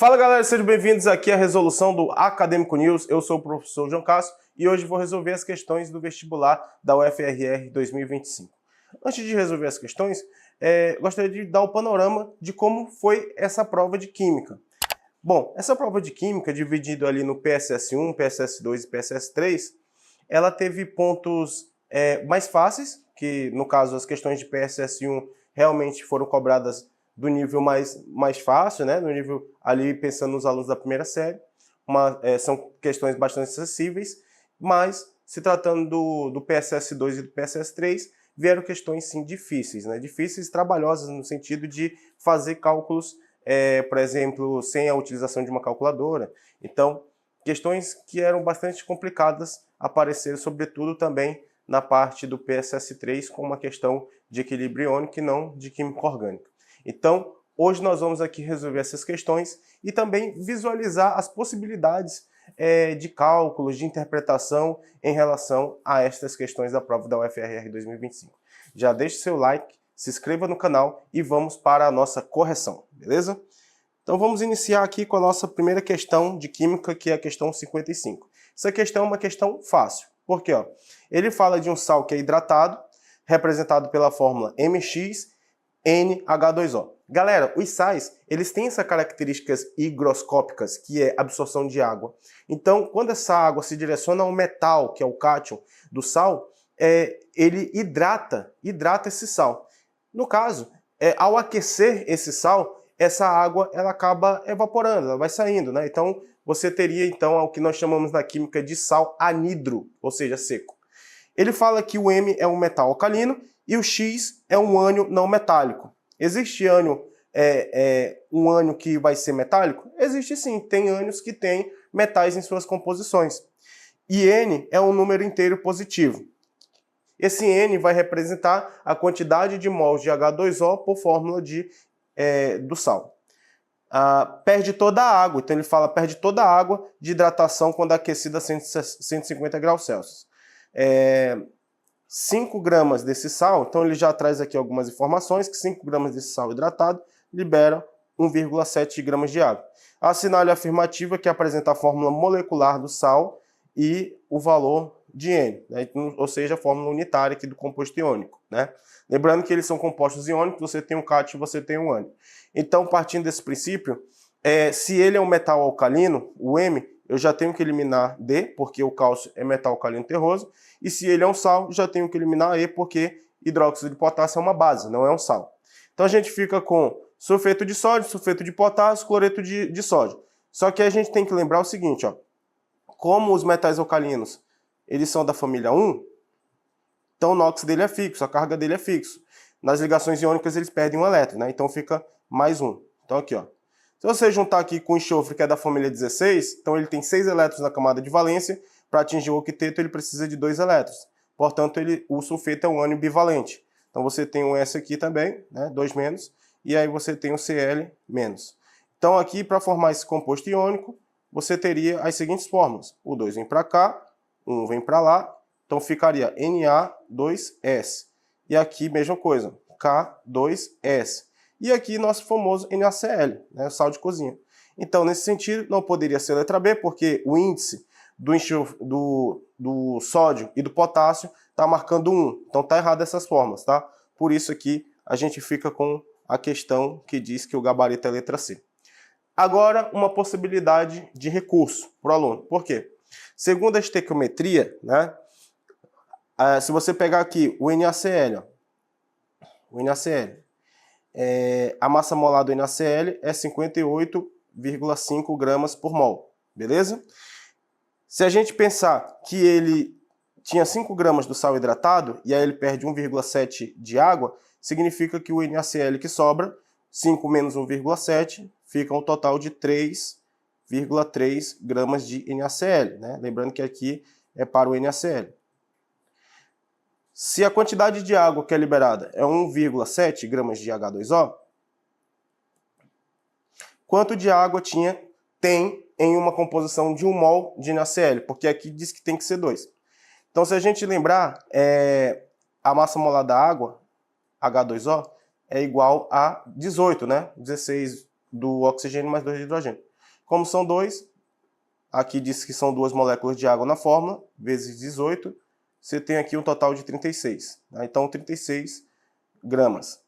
Fala galera, sejam bem-vindos aqui à resolução do Acadêmico News. Eu sou o professor João Cássio e hoje vou resolver as questões do vestibular da UFRR 2025. Antes de resolver as questões, gostaria de dar o panorama de como foi essa prova de Química. Bom, essa prova de Química, dividida ali no PSS1, PSS2 e PSS3, ela teve pontos mais fáceis, que no caso as questões de PSS1 realmente foram cobradas do nível mais fácil, né? No nível ali pensando nos alunos da primeira série. São questões bastante acessíveis, mas se tratando do PSS2 e do PSS3, vieram questões sim difíceis, né? Difíceis e trabalhosas no sentido de fazer cálculos, por exemplo, sem a utilização de uma calculadora. Então, questões que eram bastante complicadas apareceram, sobretudo também na parte do PSS3, com uma questão de equilíbrio iônico e não de química orgânica. Então, hoje nós vamos aqui resolver essas questões e também visualizar as possibilidades de cálculos, de interpretação em relação a estas questões da prova da UFRR 2025. Já deixe seu like, se inscreva no canal e vamos para a nossa correção, beleza? Então vamos iniciar aqui com a nossa primeira questão de Química, que é a questão 55. Essa questão é uma questão fácil, porque ele fala de um sal que é hidratado, representado pela fórmula MXNH2O. Galera, os sais, eles têm essas características higroscópicas, que é absorção de água. Então, quando essa água se direciona ao metal, que é o cátion do sal, ele hidrata esse sal. No caso, ao aquecer esse sal, essa água ela acaba evaporando, ela vai saindo, né? Então, você teria então o que nós chamamos na química de sal anidro, ou seja, seco. Ele fala que o M é um metal alcalino e o X é um ânion não metálico. Existe ânion, um ânion que vai ser metálico? Existe sim, tem ânions que têm metais em suas composições. E N é um número inteiro positivo. Esse N vai representar a quantidade de mols de H2O por fórmula do sal. Perde toda a água, então ele fala perde toda a água de hidratação quando aquecida a 150 graus Celsius. 5 gramas desse sal, então ele já traz aqui algumas informações, que 5 gramas desse sal hidratado liberam 1,7 gramas de água. Assinale a afirmativa que apresenta a fórmula molecular do sal e o valor de N, né? Ou seja, a fórmula unitária aqui do composto iônico, né? Lembrando que eles são compostos iônicos, você tem um cátion e você tem um ânion. Então, partindo desse princípio, se ele é um metal alcalino, o M, eu já tenho que eliminar D, porque o cálcio é metal alcalino terroso, e se ele é um sal, já tenho que eliminar E, porque hidróxido de potássio é uma base, não é um sal. Então a gente fica com sulfeto de sódio, sulfeto de potássio, cloreto de sódio. Só que a gente tem que lembrar o seguinte, como os metais alcalinos, eles são da família 1, então o NOx dele é fixo, a carga dele é fixo. Nas ligações iônicas eles perdem um elétron, né? Então fica mais um. Então aqui, se você juntar aqui com o enxofre, que é da família 16, então ele tem 6 elétrons na camada de valência. Para atingir o octeto, ele precisa de 2 elétrons. Portanto, o sulfeto é um ânion bivalente. Então você tem um S aqui também, né, 2 menos, e aí você tem o Cl menos. Então aqui, para formar esse composto iônico, você teria as seguintes fórmulas. O 2 vem para cá, 1 vem para lá, então ficaria Na2S. E aqui, mesma coisa, K2S. E aqui, nosso famoso NaCl, né, sal de cozinha. Então, nesse sentido, não poderia ser a letra B, porque o índice do sódio e do potássio está marcando 1. Então, está errado essas fórmulas, tá? Por isso aqui, a gente fica com a questão que diz que o gabarito é a letra C. Agora, uma possibilidade de recurso para o aluno. Por quê? Segundo a estequiometria, né, se você pegar aqui o NaCl, a massa molar do NaCl é 58,5 gramas por mol, beleza? Se a gente pensar que ele tinha 5 gramas do sal hidratado, e aí ele perde 1,7 de água, significa que o NaCl que sobra, 5 menos 1,7, fica um total de 3,3 gramas de NaCl, né? Lembrando que aqui é para o NaCl. Se a quantidade de água que é liberada é 1,7 gramas de H2O, quanto de água tem em uma composição de 1 mol de NaCl? Porque aqui diz que tem que ser 2. Então, se a gente lembrar, a massa molar da água, H2O, é igual a 18, né? 16 do oxigênio mais 2 de hidrogênio. Como são 2, aqui diz que são 2 moléculas de água na fórmula, vezes 18, você tem aqui um total de 36. Tá? Então, 36 gramas.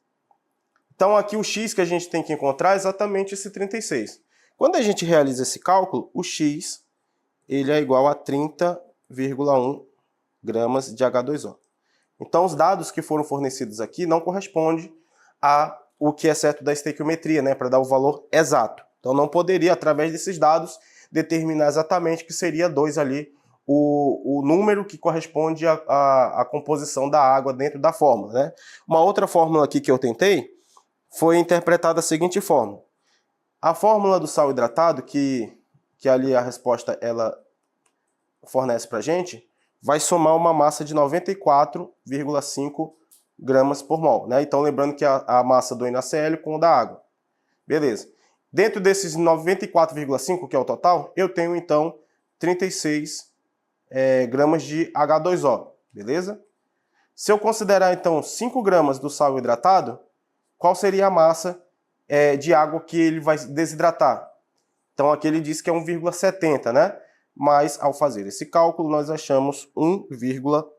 Então, aqui o X que a gente tem que encontrar é exatamente esse 36. Quando a gente realiza esse cálculo, o X ele é igual a 30,1 gramas de H2O. Então, os dados que foram fornecidos aqui não correspondem a o que é certo da estequiometria, né, para dar o valor exato. Então, não poderia, através desses dados, determinar exatamente que seria 2 ali, o número que corresponde à composição da água dentro da fórmula. Né? Uma outra fórmula aqui que eu tentei foi interpretada da seguinte forma. A fórmula do sal hidratado, que ali a resposta ela fornece para a gente, vai somar uma massa de 94,5 gramas por mol. Né? Então, lembrando que a massa do NaCl com o da água. Beleza. Dentro desses 94,5, que é o total, eu tenho, então, 36 gramas de H2O. Beleza? Se eu considerar, então, 5 gramas do sal hidratado, qual seria a massa de água que ele vai desidratar? Então, aqui ele diz que é 1,70, né? Mas, ao fazer esse cálculo, nós achamos 1,9,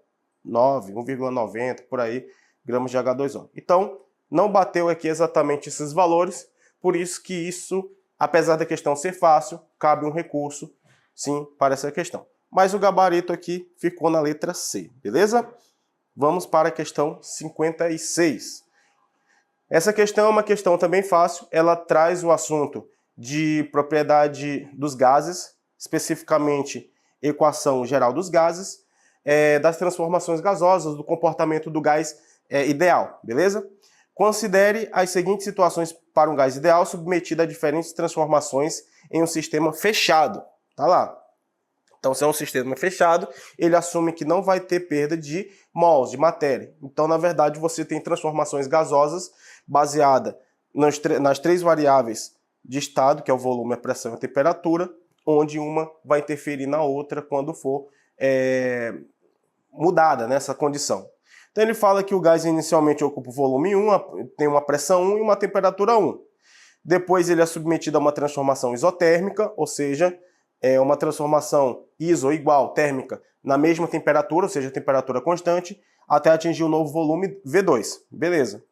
1,90, por aí, gramas de H2O. Então, não bateu aqui exatamente esses valores, por isso que isso, apesar da questão ser fácil, cabe um recurso, sim, para essa questão. Mas o gabarito aqui ficou na letra C, beleza? Vamos para a questão 56. Essa questão é uma questão também fácil, ela traz o assunto de propriedade dos gases, especificamente equação geral dos gases, das transformações gasosas, do comportamento do gás ideal, beleza? Considere as seguintes situações para um gás ideal submetido a diferentes transformações em um sistema fechado. Tá lá. Então, se é um sistema fechado, ele assume que não vai ter perda de mols, de matéria. Então, na verdade, você tem transformações gasosas baseadas nas 3 variáveis de estado, que é o volume, a pressão e a temperatura, onde uma vai interferir na outra quando for mudada nessa condição. Então ele fala que o gás inicialmente ocupa o volume 1, tem uma pressão 1 e uma temperatura 1. Depois ele é submetido a uma transformação isotérmica, ou seja, uma transformação iso igual térmica na mesma temperatura, ou seja, temperatura constante, até atingir o novo volume V2. Beleza.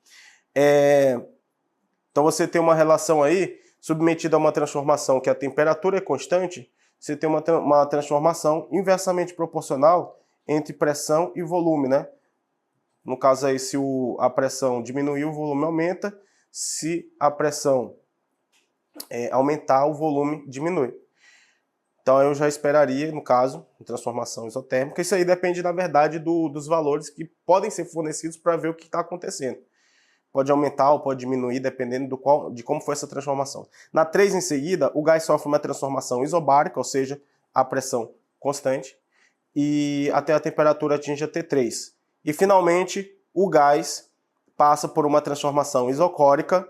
Então você tem uma relação aí submetida a uma transformação que a temperatura é constante, você tem uma transformação inversamente proporcional entre pressão e volume, né? No caso aí, se a pressão diminuir, o volume aumenta. Se a pressão aumentar, o volume diminui. Então eu já esperaria, no caso, transformação isotérmica. Isso aí depende, na verdade, dos valores que podem ser fornecidos para ver o que está acontecendo. Pode aumentar ou pode diminuir, dependendo de como foi essa transformação. Na 3 em seguida, o gás sofre uma transformação isobárica, ou seja, a pressão constante, e até a temperatura atinge a T3. E, finalmente, o gás passa por uma transformação isocórica,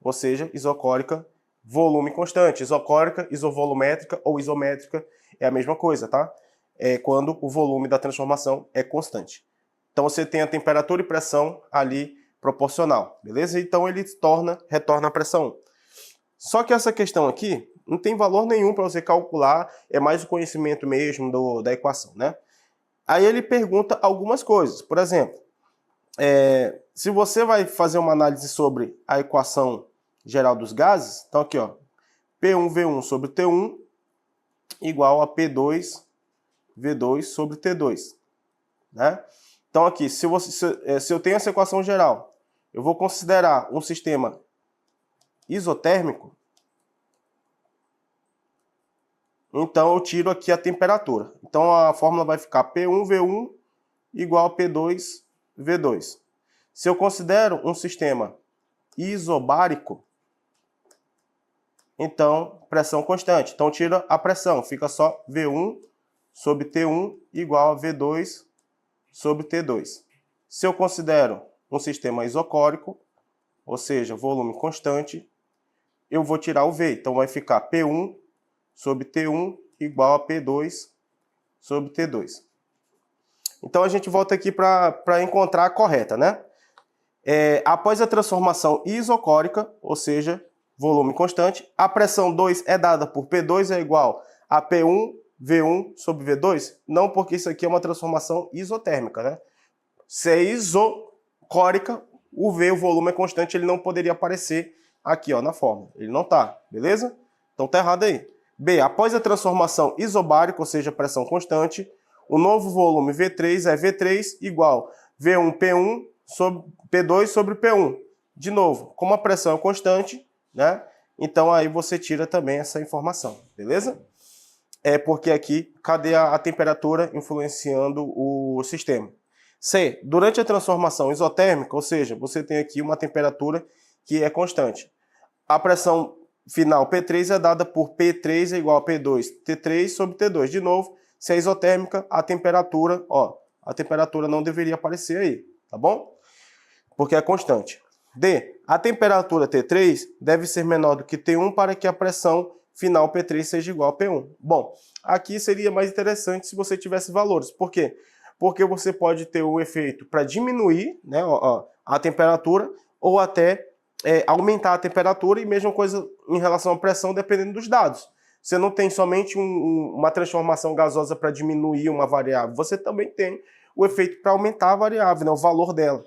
ou seja, isocórica, volume constante. Isocórica, isovolumétrica ou isométrica é a mesma coisa, tá? É quando o volume da transformação é constante. Então, você tem a temperatura e pressão ali proporcional, beleza? Então, ele retorna a pressão 1. Só que essa questão aqui não tem valor nenhum para você calcular, é mais o conhecimento mesmo da equação, né? Aí ele pergunta algumas coisas. Por exemplo, se você vai fazer uma análise sobre a equação geral dos gases, então aqui, ó, P1V1 sobre T1 igual a P2V2 sobre T2. Né? Então aqui, se eu tenho essa equação geral, eu vou considerar um sistema isotérmico, então eu tiro aqui a temperatura. Então a fórmula vai ficar P1V1 igual a P2V2. Se eu considero um sistema isobárico, então pressão constante. Então tira a pressão, fica só V1 sobre T1 igual a V2 sobre T2. Se eu considero um sistema isocórico, ou seja, volume constante, eu vou tirar o V. Então vai ficar P1 sobre T1 igual a P2 sobre T2. Então a gente volta aqui para encontrar a correta, né? Após a transformação isocórica, ou seja, volume constante. A pressão 2 é dada por P2 é igual a P1 V1 sobre V2? Não, porque isso aqui é uma transformação isotérmica, né? Se é isocórica, o V, o volume é constante, ele não poderia aparecer aqui, ó, na fórmula. Ele não tá, beleza? Então tá errado aí. B, após a transformação isobárica, ou seja, pressão constante, o novo volume V3 é V3 igual V1 sobre P2 sobre P1. De novo, como a pressão é constante, né? Então aí você tira também essa informação, beleza? É porque aqui, cadê a temperatura influenciando o sistema? C, durante a transformação isotérmica, ou seja, você tem aqui uma temperatura que é constante. A pressão final P3 é dada por P3 é igual a P2, T3 sobre T2. De novo, se é isotérmica, a temperatura não deveria aparecer aí, tá bom? Porque é constante. D, a temperatura T3 deve ser menor do que T1 para que a pressão final P3 seja igual a P1. Bom, aqui seria mais interessante se você tivesse valores. Por quê? Porque você pode ter um efeito para diminuir, né, a temperatura ou até aumentar a temperatura, e mesma coisa em relação à pressão, dependendo dos dados. Você não tem somente uma transformação gasosa para diminuir uma variável, você também tem o efeito para aumentar a variável, né, o valor dela.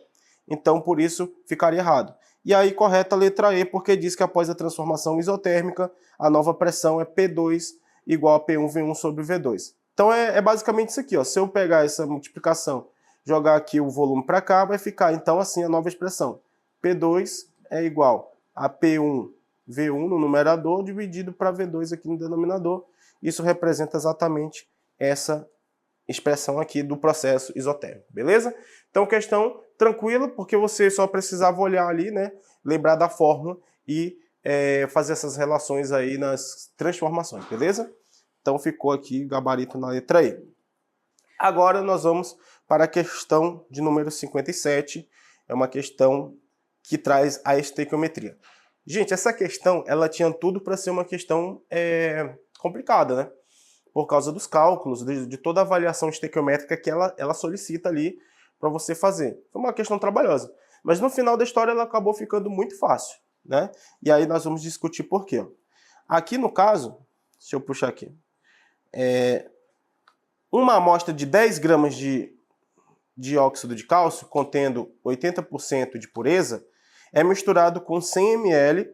Então, por isso, ficaria errado. E aí, correta a letra E, porque diz que após a transformação isotérmica, a nova pressão é P2 igual a P1 V1 sobre V2. Então, é basicamente isso aqui, ó. Se eu pegar essa multiplicação, jogar aqui o volume para cá, vai ficar, então, assim, a nova expressão. P2 é igual a P1 V1 no numerador, dividido para V2 aqui no denominador. Isso representa exatamente essa expressão aqui do processo isotérmico, beleza? Então, questão tranquila, porque você só precisava olhar ali, né, lembrar da fórmula e fazer essas relações aí nas transformações, beleza? Então, ficou aqui gabarito na letra E. Agora, nós vamos para a questão de número 57. É uma questão que traz a estequiometria. Gente, essa questão, ela tinha tudo para ser uma questão complicada, né? Por causa dos cálculos, de toda a avaliação estequiométrica que ela solicita ali para você fazer. Foi uma questão trabalhosa. Mas no final da história ela acabou ficando muito fácil, né? E aí nós vamos discutir por quê. Aqui no caso, deixa eu puxar aqui. Uma amostra de 10 gramas de dióxido de cálcio, contendo 80% de pureza, é misturado com 100 ml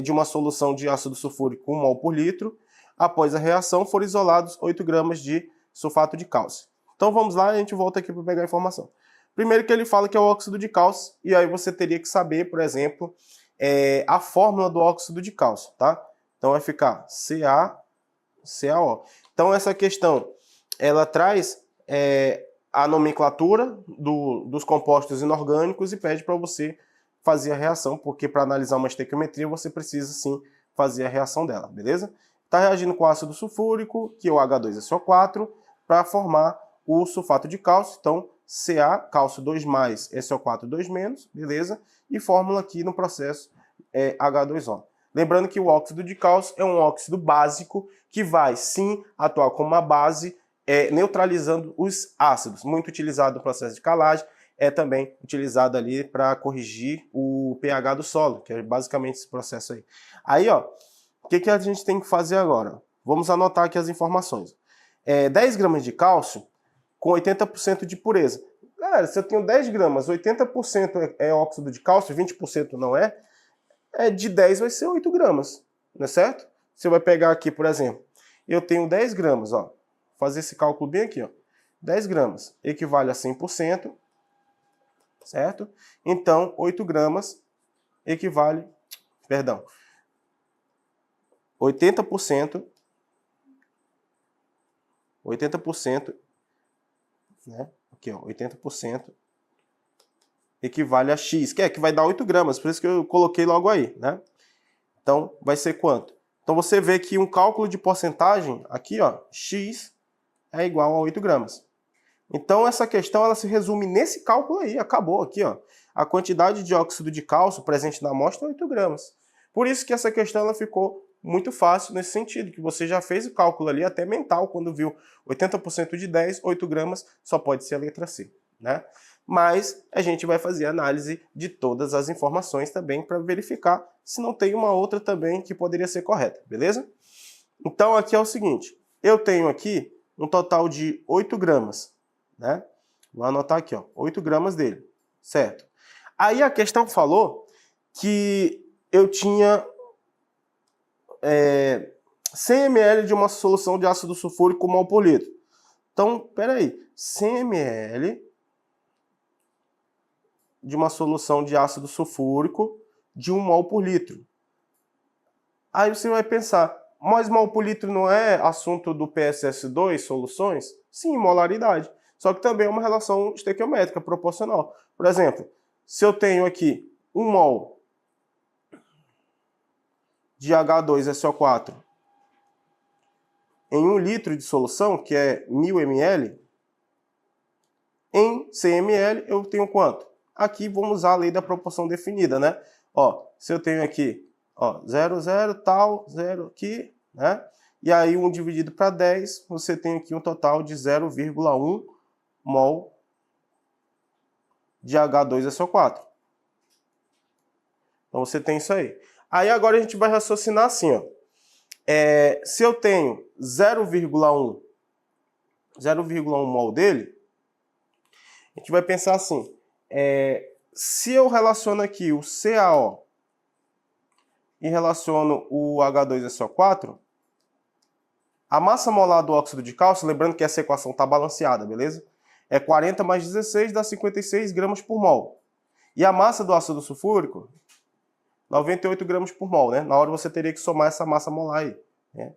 de uma solução de ácido sulfúrico 1 mol por litro. Após a reação, foram isolados 8 gramas de sulfato de cálcio. Então vamos lá, a gente volta aqui para pegar a informação. Primeiro que ele fala que é o óxido de cálcio, e aí você teria que saber, por exemplo, a fórmula do óxido de cálcio, tá? Então vai ficar CaCaO. Então essa questão, ela traz a nomenclatura dos compostos inorgânicos e pede para você fazer a reação, porque para analisar uma estequiometria você precisa sim fazer a reação dela, beleza? Está reagindo com ácido sulfúrico, que é o H2SO4, para formar o sulfato de cálcio. Então, Ca, cálcio 2+, SO4 2-, beleza? E fórmula aqui no processo H2O. Lembrando que o óxido de cálcio é um óxido básico que vai, sim, atuar como uma base, neutralizando os ácidos. Muito utilizado no processo de calagem, é também utilizado ali para corrigir o pH do solo, que é basicamente esse processo aí. Aí, ó, o que a gente tem que fazer agora? Vamos anotar aqui as informações. 10 gramas de cálcio com 80% de pureza. Galera, se eu tenho 10 gramas, 80% é óxido de cálcio, 20% não é, de 10 vai ser 8 gramas, não é certo? Você vai pegar aqui, por exemplo, eu tenho 10 gramas, ó, fazer esse cálculo bem aqui, ó, 10 gramas equivale a 100%, certo? Então, 8 gramas equivale, perdão, 80%, né? Aqui, ó, 80% equivale a X, que vai dar 8 gramas, por isso que eu coloquei logo aí, né? Então, vai ser quanto? Então, você vê que um cálculo de porcentagem, aqui, ó, X é igual a 8 gramas. Então, essa questão, ela se resume nesse cálculo aí, acabou aqui, ó. A quantidade de óxido de cálcio presente na amostra é 8 gramas. Por isso que essa questão, ela ficou muito fácil nesse sentido, que você já fez o cálculo ali, até mental, quando viu 80% de 10, 8 gramas, só pode ser a letra C. né? Mas a gente vai fazer análise de todas as informações também para verificar se não tem uma outra também que poderia ser correta, beleza? Então aqui é o seguinte, eu tenho aqui um total de 8 gramas, né? Vou anotar aqui, ó, 8 gramas dele, certo? Aí a questão falou que eu tinha 100 ml de uma solução de ácido sulfúrico mol por litro. Então, peraí, 100 ml de uma solução de ácido sulfúrico de 1 mol por litro. Aí você vai pensar, mas mol por litro não é assunto do PSS2, soluções? Sim, molaridade. Só que também é uma relação estequiométrica, proporcional. Por exemplo, se eu tenho aqui 1 mol de H2SO4 em 1 litro de solução, que é 1000 ml, em 100 ml eu tenho quanto? Aqui vamos usar a lei da proporção definida, né? Ó, se eu tenho aqui, ó, 0, 0, tal, 0 aqui, né? E aí 1 dividido para 10, você tem aqui um total de 0,1 mol de H2SO4. Então você tem isso aí. Aí agora a gente vai raciocinar assim, ó. Se eu tenho 0,1 mol dele, a gente vai pensar assim, se eu relaciono aqui o CaO e relaciono o H2SO4, a massa molar do óxido de cálcio, lembrando que essa equação está balanceada, beleza? É 40 mais 16 dá 56 gramas por mol. E a massa do ácido sulfúrico, 98 gramas por mol, né? Na hora você teria que somar essa massa molar aí, né?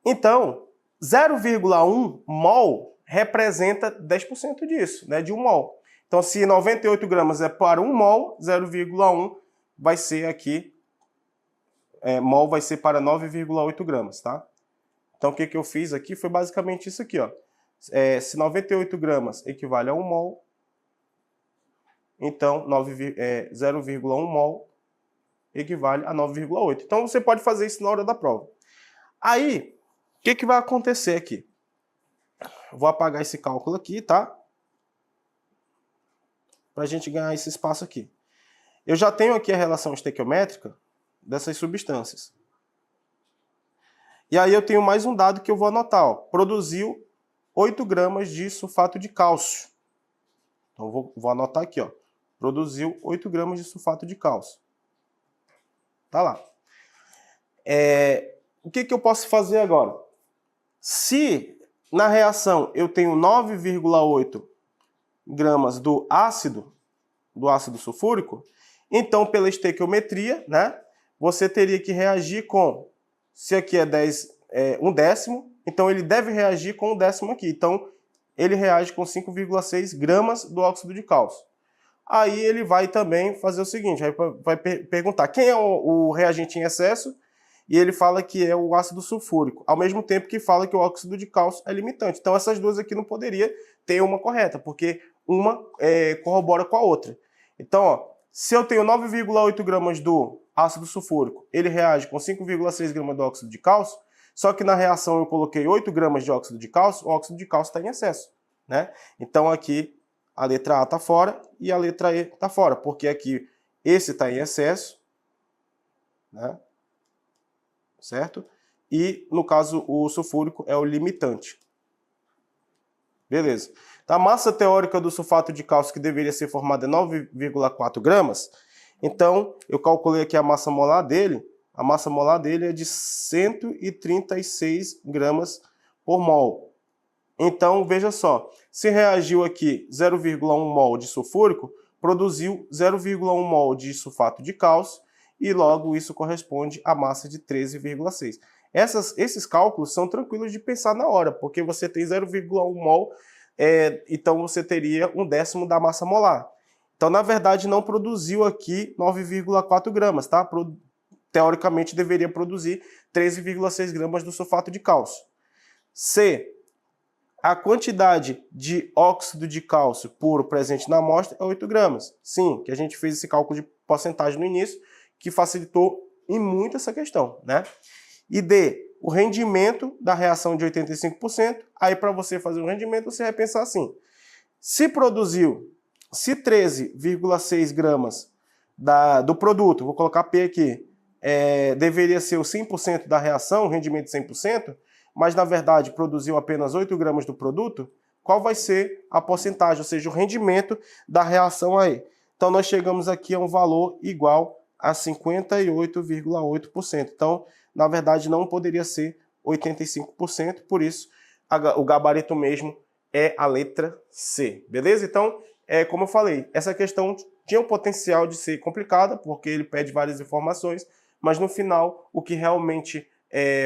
Então, 0,1 mol representa 10% disso, né? De 1 mol. Então, se 98 gramas é para 1 mol, 0,1 vai ser aqui, mol vai ser para 9,8 gramas, tá? Então, o que eu fiz aqui foi basicamente isso aqui, ó. Se 98 gramas equivale a 1 mol, então 0,1 mol equivale a 9,8. Então, você pode fazer isso na hora da prova. Aí, o que vai acontecer aqui? Vou apagar esse cálculo aqui, tá? Para a gente ganhar esse espaço aqui. Eu já tenho aqui a relação estequiométrica dessas substâncias. E aí eu tenho mais um dado que eu vou anotar, ó. Produziu 8 gramas de sulfato de cálcio. Então vou anotar aqui, ó. Produziu 8 gramas de sulfato de cálcio. Tá lá. O que eu posso fazer agora? Se na reação eu tenho 9,8 gramas do ácido sulfúrico, então pela estequiometria, né, você teria que reagir com, se aqui é 1 décimo, então ele deve reagir com 1 décimo aqui. Então ele reage com 5,6 gramas do óxido de cálcio. Aí ele vai também fazer o seguinte, vai perguntar quem é o reagente em excesso, e ele fala que é o ácido sulfúrico, ao mesmo tempo que fala que o óxido de cálcio é limitante. Então essas duas aqui não poderia ter uma correta, porque uma corrobora com a outra. Então, ó, se eu tenho 9,8 gramas do ácido sulfúrico, ele reage com 5,6 gramas do óxido de cálcio, só que na reação eu coloquei 8 gramas de óxido de cálcio, o óxido de cálcio está em excesso, né? Então aqui a letra A está fora e a letra E está fora, porque aqui esse está em excesso, né? Certo? E, no caso, o sulfúrico é o limitante. Beleza. Então, a massa teórica do sulfato de cálcio que deveria ser formada é 9,4 gramas. Então, eu calculei aqui a massa molar dele. A massa molar dele é de 136 gramas por mol. Então, veja só. Se reagiu aqui 0,1 mol de sulfúrico, produziu 0,1 mol de sulfato de cálcio, e logo isso corresponde à massa de 13,6. Esses cálculos são tranquilos de pensar na hora, porque você tem 0,1 mol, então você teria 1 décimo da massa molar. Então, na verdade, não produziu aqui 9,4 gramas, tá? Teoricamente, deveria produzir 13,6 gramas do sulfato de cálcio. C. A quantidade de óxido de cálcio puro presente na amostra é 8 gramas. Sim, que a gente fez esse cálculo de porcentagem no início, que facilitou em muito essa questão, né? E D, o rendimento da reação de 85%. Aí, para você fazer o rendimento, você vai pensar assim. Se 13,6 gramas do produto, vou colocar P aqui, deveria ser o 100% da reação, rendimento 100%, mas na verdade produziu apenas 8 gramas do produto, qual vai ser a porcentagem, ou seja, o rendimento da reação aí? Então nós chegamos aqui a um valor igual a 58,8%. Então, na verdade, não poderia ser 85%, por isso o gabarito mesmo é a letra C, beleza? Então, como eu falei, essa questão tinha o potencial de ser complicada, porque ele pede várias informações, mas no final, o que realmente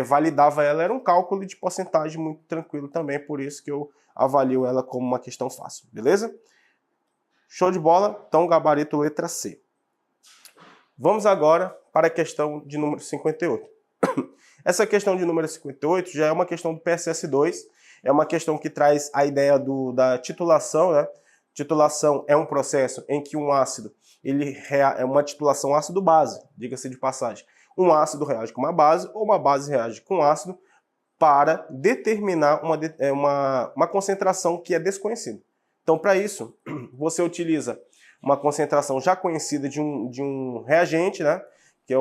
validava ela era um cálculo de porcentagem muito tranquilo também, por isso que eu avalio ela como uma questão fácil, beleza? Show de bola? Então, gabarito letra C. Vamos agora para a questão de número 58. Essa questão de número 58 já é uma questão do PSS2, é uma questão que traz a ideia da titulação, né? Titulação é um processo em que um ácido, é uma titulação ácido-base, diga-se de passagem. Um ácido reage com uma base ou uma base reage com um ácido para determinar uma concentração que é desconhecida. Então, para isso, você utiliza uma concentração já conhecida de um reagente, né? Que é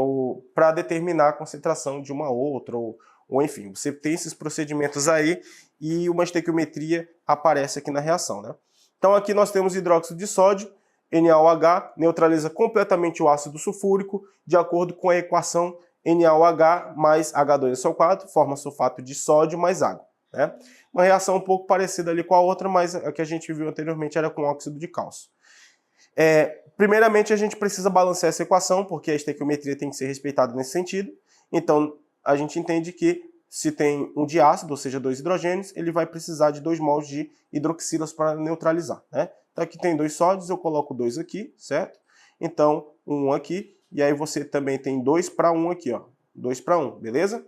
para determinar a concentração de uma outra, ou enfim, você tem esses procedimentos aí e uma estequiometria aparece aqui na reação, né? Então aqui nós temos hidróxido de sódio, NaOH, neutraliza completamente o ácido sulfúrico, de acordo com a equação NaOH mais H2SO4, forma sulfato de sódio mais água, né? Uma reação um pouco parecida ali com a outra, mas a que a gente viu anteriormente era com óxido de cálcio. Primeiramente, a gente precisa balancear essa equação, porque a estequiometria tem que ser respeitada nesse sentido. Então, a gente entende que se tem um diácido, ou seja, 2 hidrogênios, ele vai precisar de 2 mols de hidroxilas para neutralizar, né? Então, aqui tem 2 sódios, eu coloco 2 aqui, certo? Então, 1 aqui, e aí você também tem 2 para 1 aqui, ó. 2 para 1, beleza?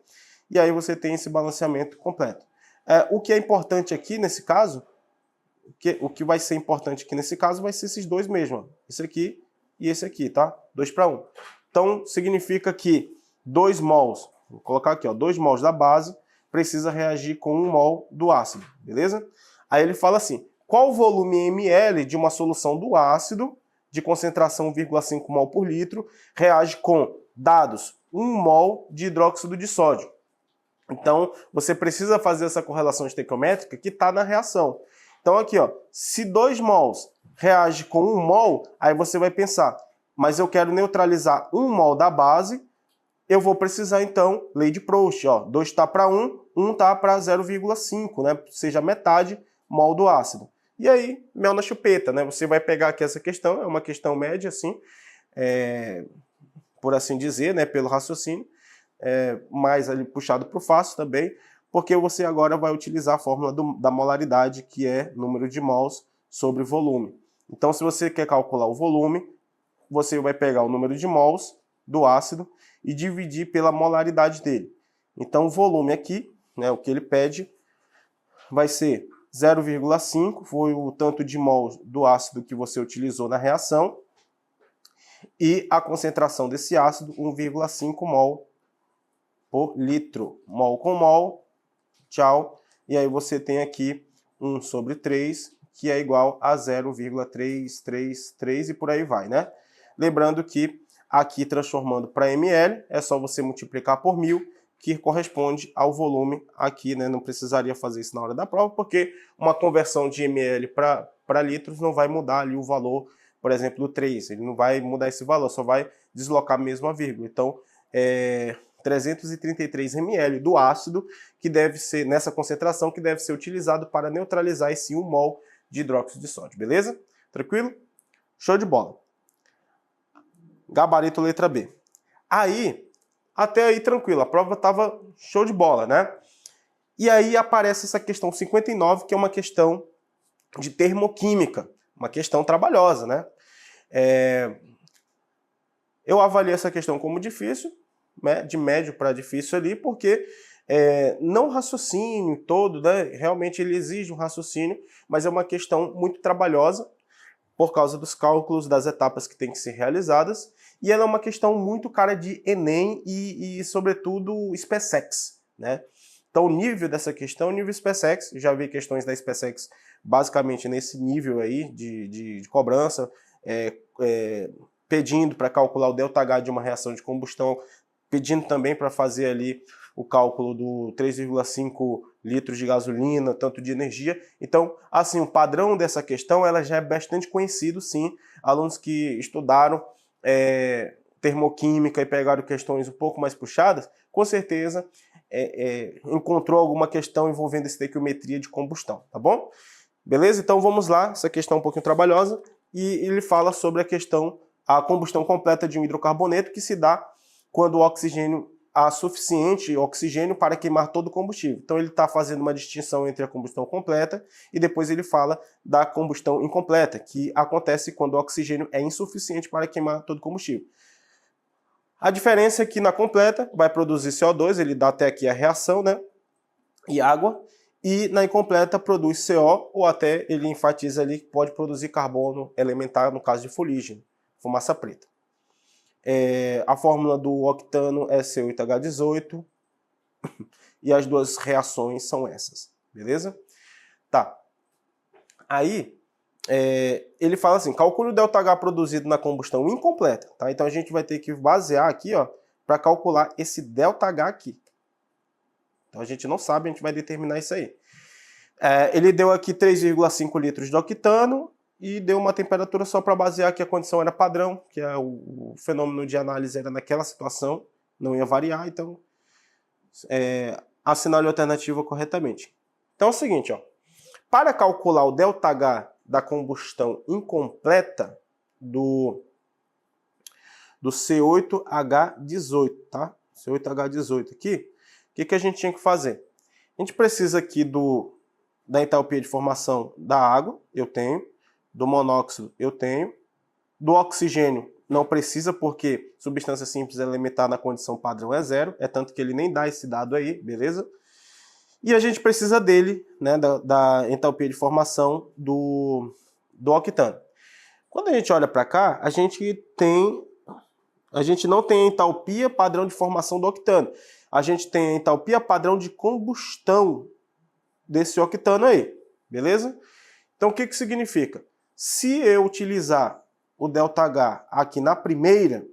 E aí você tem esse balanceamento completo. O que é importante aqui, nesse caso, o que vai ser importante aqui nesse caso vai ser esses dois mesmo, ó. Esse aqui e esse aqui, tá? 2 para 1. Então, significa que 2 mols, vou colocar aqui, ó, 2 mols da base precisa reagir com 1 mol do ácido, beleza? Aí ele fala assim, qual o volume em ml de uma solução do ácido de concentração 1,5 mol por litro reage com dados 1 mol de hidróxido de sódio? Então, você precisa fazer essa correlação estequiométrica que está na reação. Então aqui, ó, se 2 mols reage com 1 mol, aí você vai pensar, mas eu quero neutralizar 1 mol da base, eu vou precisar então, lei de Proust, ó, 2 está para 1, 1 está para 0,5, né? Ou seja, metade mol do ácido. E aí, mel na chupeta, né? Você vai pegar aqui essa questão, é uma questão média, assim, por assim dizer, né? Pelo raciocínio, mais ali puxado para o fácil também, porque você agora vai utilizar a fórmula da molaridade, que é número de mols sobre volume. Então, se você quer calcular o volume, você vai pegar o número de mols do ácido e dividir pela molaridade dele. Então, o volume aqui, né, o que ele pede, vai ser 0,5, foi o tanto de mols do ácido que você utilizou na reação, e a concentração desse ácido, 1,5 mol por litro. Mol com mol, tchau. E aí você tem aqui 1 sobre 3, que é igual a 0,333 e por aí vai, né? Lembrando que aqui transformando para ml, é só você multiplicar por 1000, que corresponde ao volume aqui, né? Não precisaria fazer isso na hora da prova, porque uma conversão de ml para litros não vai mudar ali o valor, por exemplo, do 3. Ele não vai mudar esse valor, só vai deslocar mesmo a vírgula. Então, 333 ml do ácido, que deve ser, nessa concentração, que deve ser utilizado para neutralizar esse 1 mol de hidróxido de sódio, beleza? Tranquilo? Show de bola. Gabarito letra B. Até aí tranquilo, a prova estava show de bola, né? E aí aparece essa questão 59, que é uma questão de termoquímica, uma questão trabalhosa, né? Eu avaliei essa questão como difícil, né? De médio para difícil ali, porque não o raciocínio todo, né? Realmente ele exige um raciocínio, mas é uma questão muito trabalhosa, por causa dos cálculos das etapas que têm que ser realizadas, e ela é uma questão muito cara de Enem e sobretudo, SpaceX, né? Então, o nível dessa questão é o nível SpaceX. Já vi questões da SpaceX basicamente nesse nível aí de cobrança, pedindo para calcular o ΔH de uma reação de combustão, pedindo também para fazer ali o cálculo do 3,5 litros de gasolina, tanto de energia. Então, assim, o padrão dessa questão ela já é bastante conhecido, sim. Alunos que estudaram termoquímica e pegaram questões um pouco mais puxadas, com certeza encontrou alguma questão envolvendo estequiometria de combustão, tá bom? Beleza? Então vamos lá, essa questão é um pouquinho trabalhosa, e ele fala sobre a combustão completa de um hidrocarboneto que se dá quando o oxigênio há suficiente oxigênio para queimar todo o combustível. Então ele está fazendo uma distinção entre a combustão completa e depois ele fala da combustão incompleta, que acontece quando o oxigênio é insuficiente para queimar todo o combustível. A diferença é que na completa vai produzir CO2, ele dá até aqui a reação, né? E água, e na incompleta produz CO, ou até ele enfatiza ali que pode produzir carbono elementar, no caso de fuligem, fumaça preta. A fórmula do octano é C8H18, e as duas reações são essas, beleza? Tá. Aí, ele fala assim, calcule o ΔH produzido na combustão incompleta, tá? Então a gente vai ter que basear aqui, ó, para calcular esse ΔH aqui. Então a gente não sabe, a gente vai determinar isso aí. Ele deu aqui 3,5 litros de octano e deu uma temperatura só para basear que a condição era padrão, que o fenômeno de análise era naquela situação, não ia variar, então assinale a alternativa corretamente. Então é o seguinte, ó, para calcular o ΔH da combustão incompleta do C8H18, tá? C8H18 aqui, o que a gente tinha que fazer? A gente precisa aqui da entalpia de formação da água, eu tenho, do monóxido, eu tenho, do oxigênio, não precisa porque substância simples elementar na condição padrão é zero, é tanto que ele nem dá esse dado aí, beleza? E a gente precisa dele, né, da entalpia de formação do octano. Quando a gente olha para cá, a gente não tem a entalpia padrão de formação do octano. A gente tem a entalpia padrão de combustão desse octano aí, beleza? Então o que significa? Se eu utilizar o ΔH aqui na primeira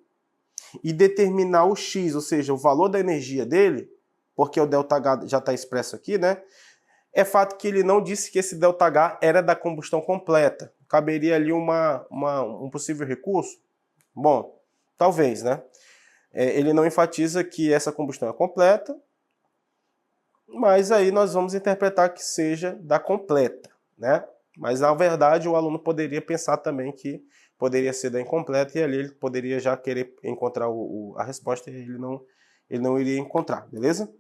e determinar o X, ou seja, o valor da energia dele, porque o ΔH já está expresso aqui, né? É fato que ele não disse que esse ΔH era da combustão completa. Caberia ali um possível recurso? Bom, talvez, né? Ele não enfatiza que essa combustão é completa, mas aí nós vamos interpretar que seja da completa, né? Mas na verdade o aluno poderia pensar também que poderia ser da incompleta e ali ele poderia já querer encontrar a resposta e ele não iria encontrar, beleza?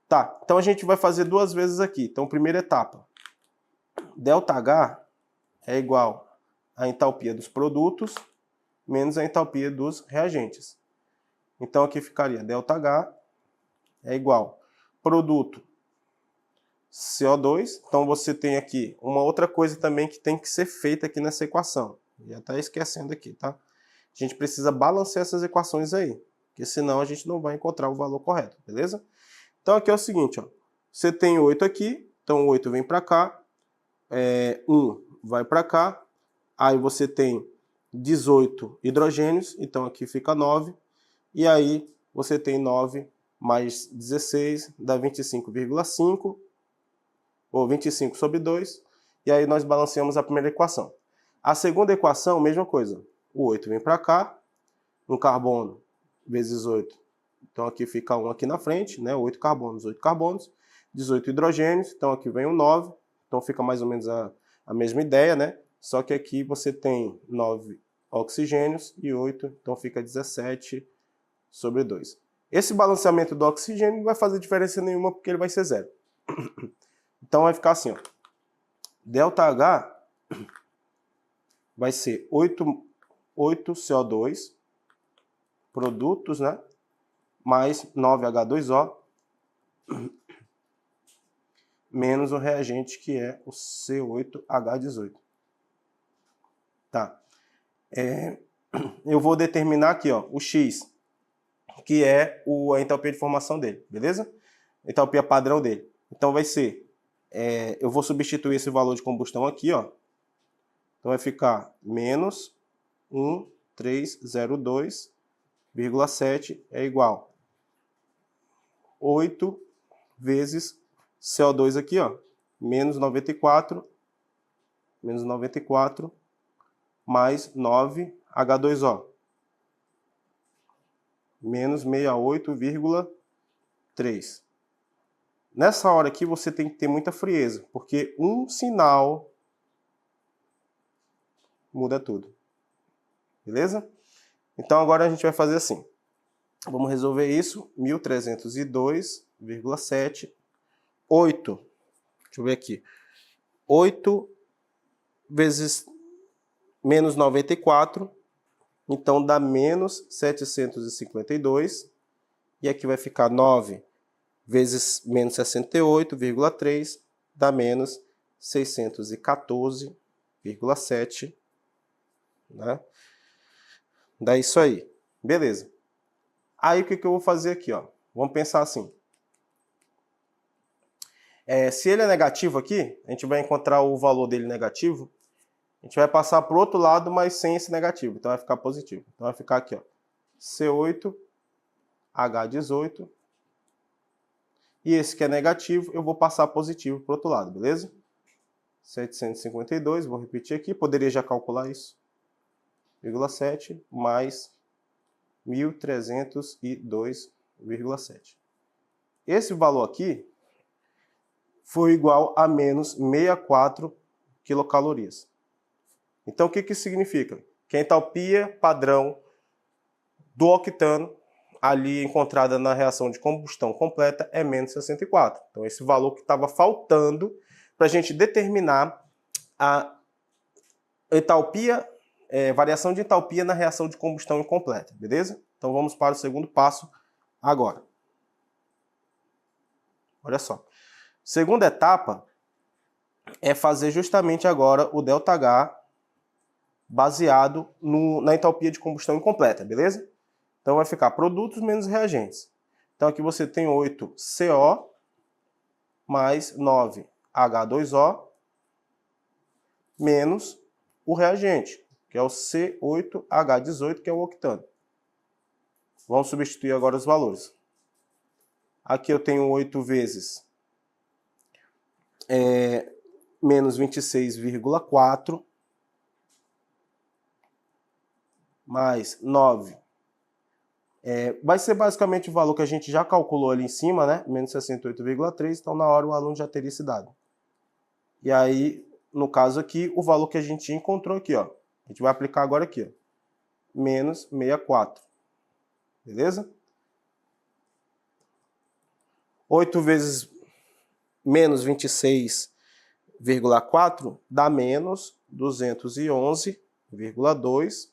Tá, então a gente vai fazer duas vezes aqui. Então, primeira etapa, ΔH é igual à entalpia dos produtos menos a entalpia dos reagentes. Então aqui ficaria ΔH é igual produto CO2. Então você tem aqui uma outra coisa também que tem que ser feita aqui nessa equação. Já está esquecendo aqui, tá? A gente precisa balancear essas equações aí, porque senão a gente não vai encontrar o valor correto, beleza? Então aqui é o seguinte, ó, você tem 8 aqui, então 8 vem para cá, 1 vai para cá, aí você tem 18 hidrogênios, então aqui fica 9, e aí você tem 9 mais 16, dá 25,5, ou 25 sobre 2, e aí nós balanceamos a primeira equação. A segunda equação, mesma coisa, o 8 vem para cá, um carbono vezes 8, então aqui fica 1 aqui na frente, né? 8 carbonos, 18 hidrogênios, então aqui vem o 9, então fica mais ou menos a mesma ideia, né? Só que aqui você tem 9 oxigênios e 8, então fica 17 sobre 2. Esse balanceamento do oxigênio não vai fazer diferença nenhuma porque ele vai ser zero. Então vai ficar assim, ó. ΔH vai ser 8 CO2 produtos, né? Mais 9H2O menos o reagente que é o C8H18. Tá. Eu vou determinar aqui, ó, o X, que é a entalpia de formação dele, beleza? entalpia padrão dele. Então vai ser, eu vou substituir esse valor de combustão aqui, ó. Então vai ficar menos 1302,7 é igual 8 vezes CO2 aqui, ó, menos 94 mais 9 H2O, menos 68,3. Nessa hora aqui você tem que ter muita frieza, porque um sinal muda tudo. Beleza? Então agora a gente vai fazer assim. Vamos resolver isso. 1302,7. 8. Deixa eu ver aqui. 8 vezes menos 94. Então dá menos 752. E aqui vai ficar 9 vezes menos 68,3. Dá menos 614,7. Né? Dá isso aí. Beleza. Aí o que eu vou fazer aqui? Ó? Vamos pensar assim. Se ele é negativo aqui, a gente vai encontrar o valor dele negativo. A gente vai passar para o outro lado, mas sem esse negativo. Então vai ficar positivo. Então vai ficar aqui, ó, C8H18. E esse que é negativo, eu vou passar positivo para o outro lado, beleza? 752, vou repetir aqui. Poderia já calcular isso. 0,7 mais 1.302,7. Esse valor aqui foi igual a menos 64 quilocalorias. Então, o que isso significa? Que a entalpia padrão do octano, ali encontrada na reação de combustão completa, é menos 64. Então, esse valor que estava faltando para a gente determinar a entalpia, variação de entalpia na reação de combustão incompleta, beleza? Então, vamos para o segundo passo agora. Olha só. Segunda etapa é fazer justamente agora o ΔH baseado na entalpia de combustão incompleta, beleza? Então vai ficar produtos menos reagentes. Então aqui você tem 8CO mais 9H2O menos o reagente, que é o C8H18, que é o octano. Vamos substituir agora os valores. Aqui eu tenho 8 vezes menos 26,4 mais 9. Vai ser basicamente o valor que a gente já calculou ali em cima, né? Menos 68,3, então na hora o aluno já teria esse dado. E aí, no caso aqui, o valor que a gente encontrou aqui, ó. A gente vai aplicar agora aqui, ó. Menos 64. Beleza? 8 vezes menos 26,4 dá menos 211,2.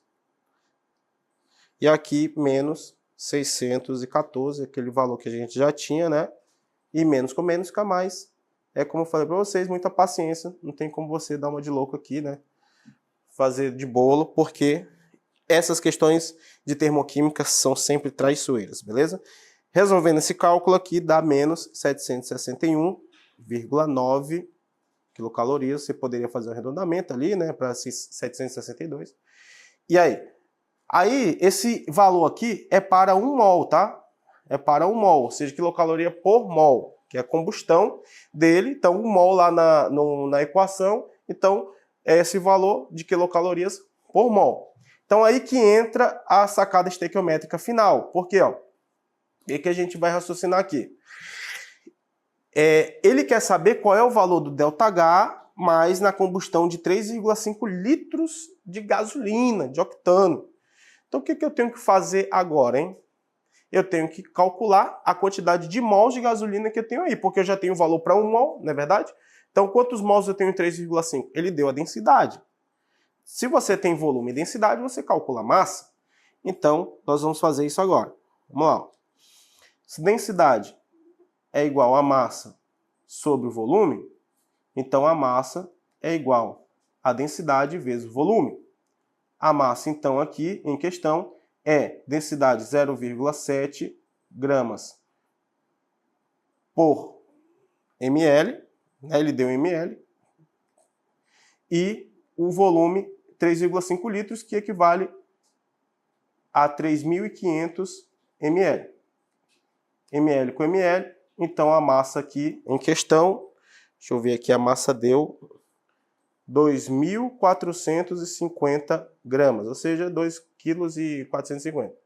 E aqui menos 614, aquele valor que a gente já tinha, né? E menos com menos fica mais. É como eu falei para vocês, muita paciência. Não tem como você dar uma de louco aqui, né? Fazer de bolo, porque essas questões de termoquímica são sempre traiçoeiras, beleza? Resolvendo esse cálculo aqui, dá menos 761,9 quilocalorias. Você poderia fazer um arredondamento ali, né? Para 762. E aí? Aí, esse valor aqui é para 1 mol, tá? É para 1 mol, ou seja, quilocaloria por mol, que é a combustão dele. Então, 1 mol lá na equação, então, é esse valor de quilocalorias por mol. Então, aí que entra a sacada estequiométrica final. Por quê? Ó? O que a gente vai raciocinar aqui? Ele quer saber qual é o valor do ΔH mais na combustão de 3,5 litros de gasolina, de octano. Então, o que eu tenho que fazer agora, hein? Eu tenho que calcular a quantidade de mols de gasolina que eu tenho aí, porque eu já tenho o valor para 1 mol, não é verdade? Então, quantos mols eu tenho em 3,5? Ele deu a densidade. Se você tem volume e densidade, você calcula a massa. Então, nós vamos fazer isso agora. Vamos lá. Se densidade é igual a massa sobre o volume, então a massa é igual a densidade vezes o volume. A massa, então, aqui em questão é densidade 0,7 gramas por ml, né? Ele deu ml, e o volume 3,5 litros, que equivale a 3.500 ml. ml com ml, então a massa aqui em questão, deixa eu ver aqui, a massa deu 2.450 gramas, ou seja, 2,450 kg.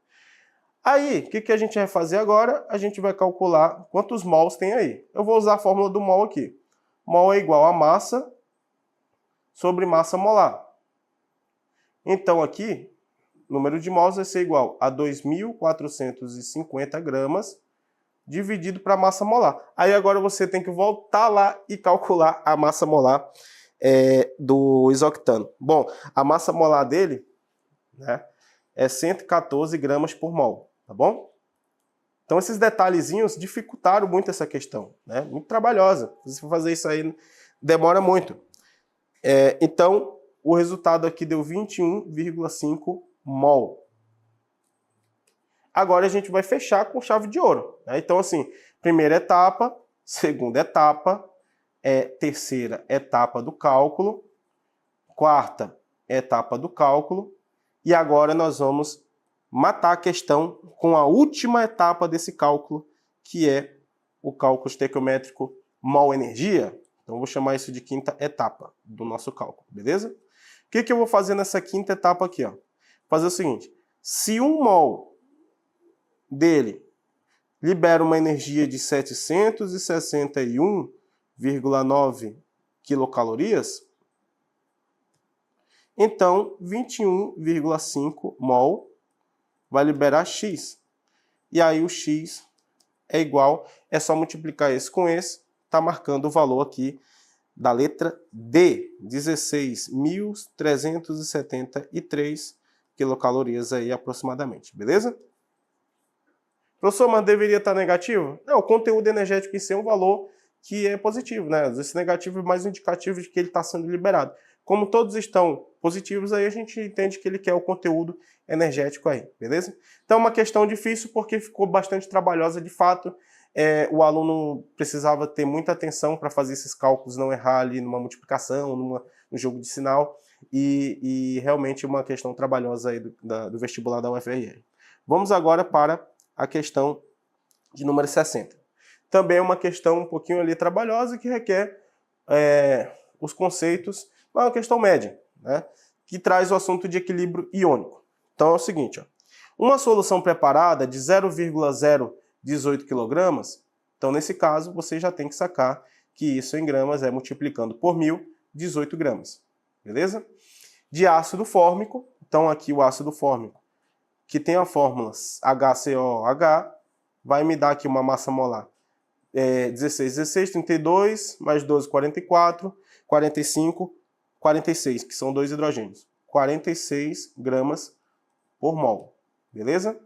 Aí, o que a gente vai fazer agora? A gente vai calcular quantos mols tem aí. Eu vou usar a fórmula do mol aqui. Mol é igual a massa sobre massa molar. Então aqui, o número de mols vai ser igual a 2.450 gramas dividido para a massa molar. Aí agora você tem que voltar lá e calcular a massa molar do isoctano. Bom, a massa molar dele, né, é 114 gramas por mol, tá bom? Então esses detalhezinhos dificultaram muito essa questão, né? Muito trabalhosa. Se for fazer isso aí, demora muito. Então, o resultado aqui deu 21,5 mol. Agora a gente vai fechar com chave de ouro, né? Então, assim, primeira etapa, segunda etapa, terceira etapa do cálculo, quarta etapa do cálculo, e agora nós vamos matar a questão com a última etapa desse cálculo, que é o cálculo estequiométrico mol-energia. Então, eu vou chamar isso de quinta etapa do nosso cálculo, beleza? O que eu vou fazer nessa quinta etapa aqui? Ó? Fazer o seguinte, se 1 mol dele libera uma energia de 761,9 quilocalorias, então 21,5 mol vai liberar X. E aí o X é igual, é só multiplicar esse com esse, está marcando o valor aqui da letra D, 16.373 quilocalorias aí aproximadamente, beleza? Professor, mas deveria estar negativo? Não, o conteúdo energético em si é um valor que é positivo, né? Esse negativo é mais um indicativo de que ele está sendo liberado. Como todos estão positivos, aí a gente entende que ele quer o conteúdo energético aí, beleza? Então é uma questão difícil porque ficou bastante trabalhosa de fato. O aluno precisava ter muita atenção para fazer esses cálculos, não errar ali numa multiplicação, no jogo de sinal, e realmente uma questão trabalhosa aí do vestibular da UFRR. Vamos agora para a questão de número 60. Também é uma questão um pouquinho ali trabalhosa que requer os conceitos, mas é uma questão média, né, que traz o assunto de equilíbrio iônico. Então é o seguinte, ó, uma solução preparada de 0,018 kg, então nesse caso você já tem que sacar que isso em gramas é multiplicando por 1.000, 18 gramas, beleza? De ácido fórmico, então aqui o ácido fórmico, que tem a fórmula HCOH, vai me dar aqui uma massa molar 16, 32, mais 12, 44, 45, 46, que são 2 hidrogênios. 46 gramas por mol, beleza?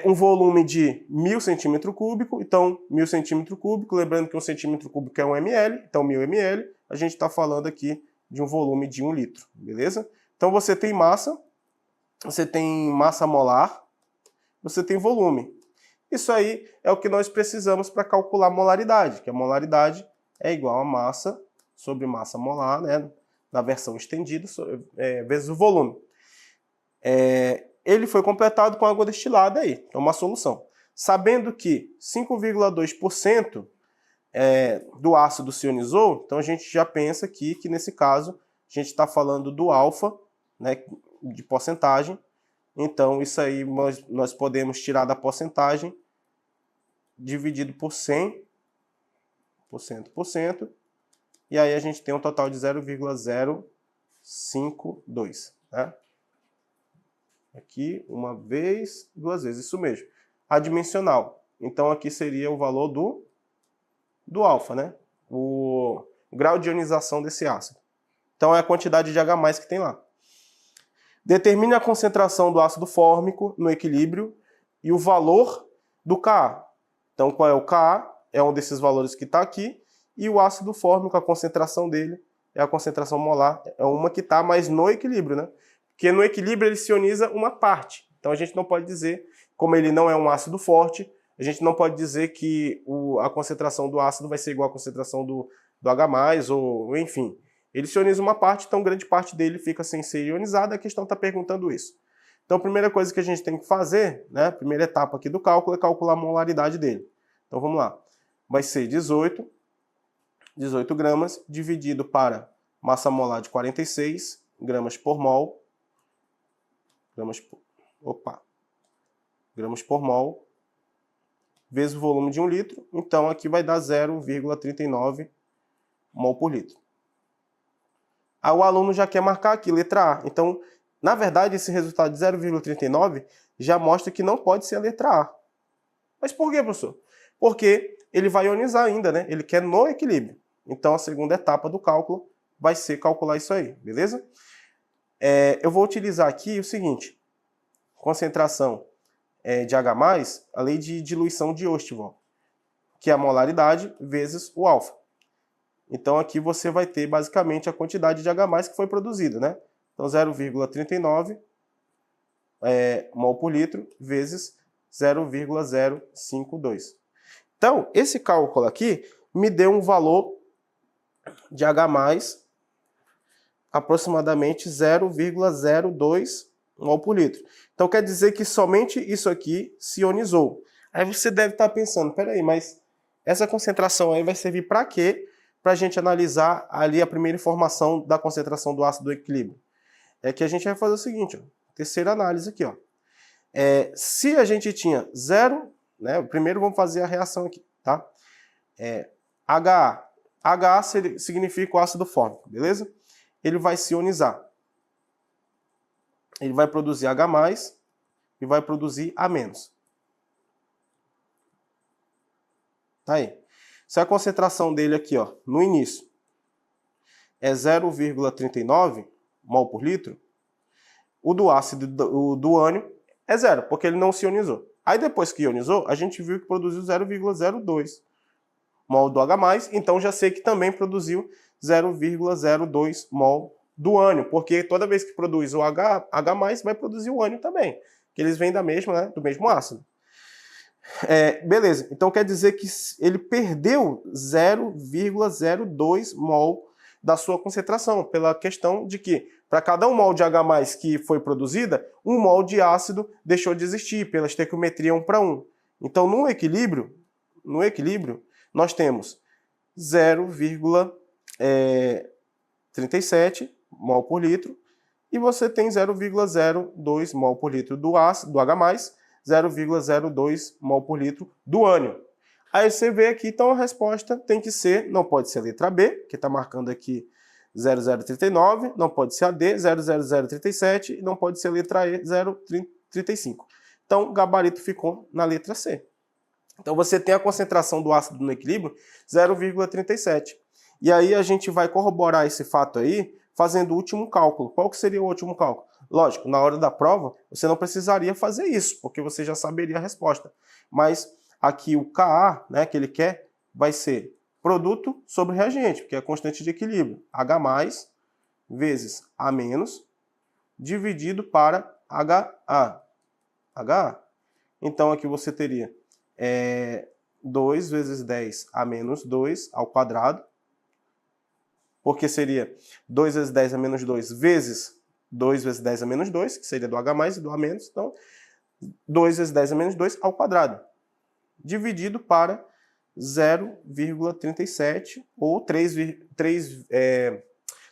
Um volume de 1.000 centímetros cúbicos, então 1.000 centímetros cúbicos, lembrando que 1 centímetro cúbico é 1 ml, então 1.000 ml, a gente está falando aqui de um volume de 1 litro, beleza? Então você tem massa molar, você tem volume. Isso aí é o que nós precisamos para calcular a molaridade, que a molaridade é igual a massa sobre massa molar, né, na versão estendida, vezes o volume. Ele foi completado com água destilada aí, é uma solução. Sabendo que 5,2% do ácido se ionizou, então a gente já pensa aqui que nesse caso a gente está falando do alfa, né, de porcentagem. Então isso aí nós podemos tirar da porcentagem dividido por 100%, e aí a gente tem um total de 0,052, né? Aqui, uma vez, duas vezes, isso mesmo. Adimensional. Então aqui seria o valor do alfa, né? O grau de ionização desse ácido. Então é a quantidade de H+ que tem lá. Determine a concentração do ácido fórmico no equilíbrio e o valor do Ka. Então qual é o Ka? É um desses valores que está aqui. E o ácido fórmico, a concentração dele, é a concentração molar. É uma que está, mas no equilíbrio, né? Porque no equilíbrio ele se ioniza uma parte. Então a gente não pode dizer, como ele não é um ácido forte, a gente não pode dizer que a concentração do ácido vai ser igual à concentração do H+, ou enfim. Ele se ioniza uma parte, então grande parte dele fica sem ser ionizada, a questão está perguntando isso. Então a primeira coisa que a gente tem que fazer, né, a primeira etapa aqui do cálculo é calcular a molaridade dele. Então vamos lá. Vai ser 18 gramas dividido para massa molar de 46 gramas por mol, gramas por mol, vezes o volume de 1 litro, então aqui vai dar 0,39 mol por litro. Aí o aluno já quer marcar aqui, letra A. Então, na verdade, esse resultado de 0,39 já mostra que não pode ser a letra A. Mas por quê, professor? Porque ele vai ionizar ainda, né? Ele quer no equilíbrio. Então, a segunda etapa do cálculo vai ser calcular isso aí, beleza? Eu vou utilizar aqui o seguinte, concentração de H+, a lei de diluição de Ostwald, que é a molaridade vezes o alfa. Então aqui você vai ter basicamente a quantidade de H+ que foi produzida, né? Então 0,39 mol por litro vezes 0,052. Então esse cálculo aqui me deu um valor de H+ aproximadamente 0,02 mol por litro. Então quer dizer que somente isso aqui se ionizou. Aí você deve estar pensando, peraí, mas essa concentração aí vai servir para quê? Para a gente analisar ali a primeira informação da concentração do ácido do equilíbrio. É que a gente vai fazer o seguinte, ó, terceira análise aqui. Ó. Se a gente tinha 0, né, primeiro vamos fazer a reação aqui, tá? HA. HA significa o ácido fórmico, beleza? Ele vai se ionizar. Ele vai produzir H+, e vai produzir A-. Tá aí. Se a concentração dele aqui, ó, no início, é 0,39 mol por litro, o do ácido do ânion é 0, porque ele não se ionizou. Aí depois que ionizou, a gente viu que produziu 0,02 mol do H+, então já sei que também produziu 0,02 mol do ânion, porque toda vez que produz o H+, vai produzir o ânion também, que eles vêm da mesma, né, do mesmo ácido. Beleza, então quer dizer que ele perdeu 0,02 mol da sua concentração, pela questão de que para cada 1 mol de H+ que foi produzida, 1 mol de ácido deixou de existir, pela estequiometria 1:1. Então no equilíbrio, nós temos 0,37 mol por litro e você tem 0,02 mol por litro do H+, 0,02 mol por litro do ânion. Aí você vê aqui, então a resposta tem que ser, não pode ser a letra B, que está marcando aqui 0,039, não pode ser a D, 0,0037, e não pode ser a letra E, 0,35. Então o gabarito ficou na letra C. Então você tem a concentração do ácido no equilíbrio 0,37. E aí a gente vai corroborar esse fato aí fazendo o último cálculo. Qual que seria o último cálculo? Lógico, na hora da prova você não precisaria fazer isso, porque você já saberia a resposta. Mas aqui o Ka, né, que ele quer, vai ser produto sobre reagente, porque é a constante de equilíbrio. H+ vezes A- dividido para HA. HA. Então aqui você teria 2 vezes 10 a menos 2 ao quadrado, porque seria 2 vezes 10 a menos 2 vezes 2 vezes 10 a menos 2, que seria do H+ e do A-, então 2 vezes 10 a menos 2 ao quadrado, dividido para 0,37 ou 3,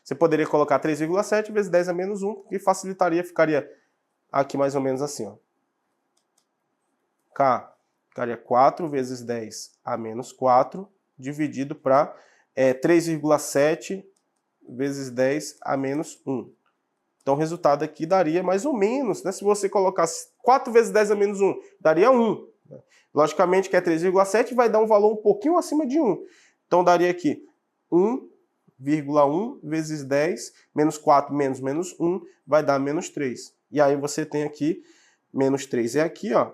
você poderia colocar 3,7 vezes 10 a menos 1, que facilitaria, ficaria aqui mais ou menos assim, ó. K ficaria 4 vezes 10 a menos 4, dividido para 3,7 vezes 10 a menos 1. Então o resultado aqui daria mais ou menos, né? Se você colocasse 4 vezes 10 a menos 1, daria 1. Logicamente que é 3,7 vai dar um valor um pouquinho acima de 1. Então daria aqui 1,1 vezes 10, menos 4 menos 1, vai dar menos 3. E aí você tem aqui, menos 3 é aqui, ó,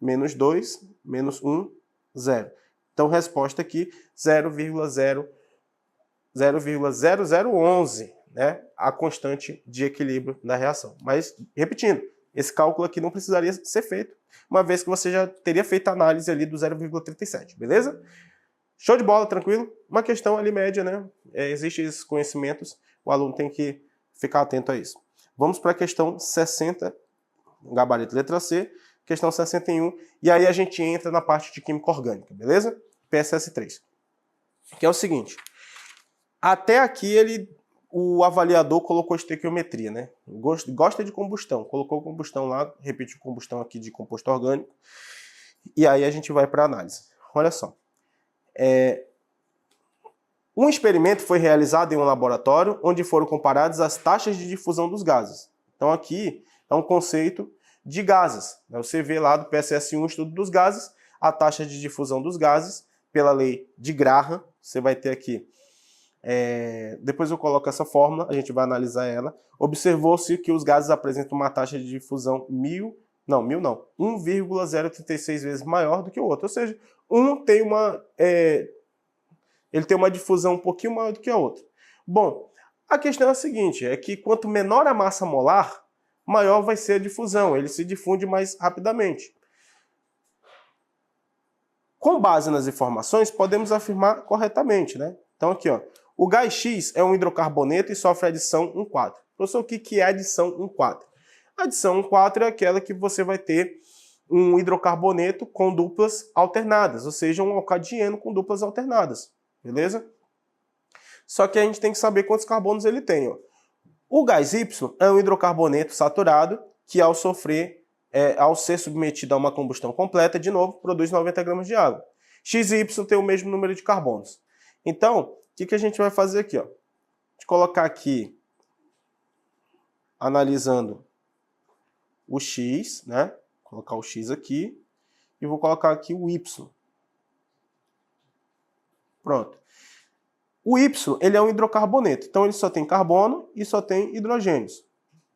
menos 2, menos 1, 0. Então resposta aqui, 0,0011, né, a constante de equilíbrio da reação. Mas, repetindo, esse cálculo aqui não precisaria ser feito, uma vez que você já teria feito a análise ali do 0,37, beleza? Show de bola, tranquilo? Uma questão ali média, né? Existem esses conhecimentos, o aluno tem que ficar atento a isso. Vamos para a questão 60, gabarito letra C, questão 61, e aí a gente entra na parte de química orgânica, beleza? PSS 3. Que é o seguinte, até aqui o avaliador colocou estequiometria, né? Gosta de combustão, colocou combustão lá, repetiu combustão aqui de composto orgânico, e aí a gente vai para a análise. Olha só. Um experimento foi realizado em um laboratório onde foram comparadas as taxas de difusão dos gases. Então aqui é um conceito de gases. Você vê lá do PSS1, estudo dos gases, a taxa de difusão dos gases, pela lei de Graham, você vai ter aqui, depois eu coloco essa fórmula, a gente vai analisar ela. Observou-se que os gases apresentam uma taxa de difusão 1,036 vezes maior do que o outro. Ou seja, um tem ele tem uma difusão um pouquinho maior do que a outra. Bom, a questão é a seguinte, é que quanto menor a massa molar, maior vai ser a difusão, ele se difunde mais rapidamente. Com base nas informações, podemos afirmar corretamente, né? Então aqui, ó, o gás X é um hidrocarboneto e sofre adição 1,4. Professor, o que é adição 1,4? Adição 1,4 é aquela que você vai ter um hidrocarboneto com duplas alternadas, ou seja, um alcadieno com duplas alternadas. Beleza? Só que a gente tem que saber quantos carbonos ele tem. Ó. O gás Y é um hidrocarboneto saturado que ao ser submetido a uma combustão completa, de novo, produz 90 gramas de água. XY tem o mesmo número de carbonos. Então, o que a gente vai fazer aqui? Ó? Vou colocar aqui, analisando o X, né? Vou colocar o X aqui e vou colocar aqui o Y. Pronto. O Y, ele é um hidrocarboneto, então ele só tem carbono e só tem hidrogênios.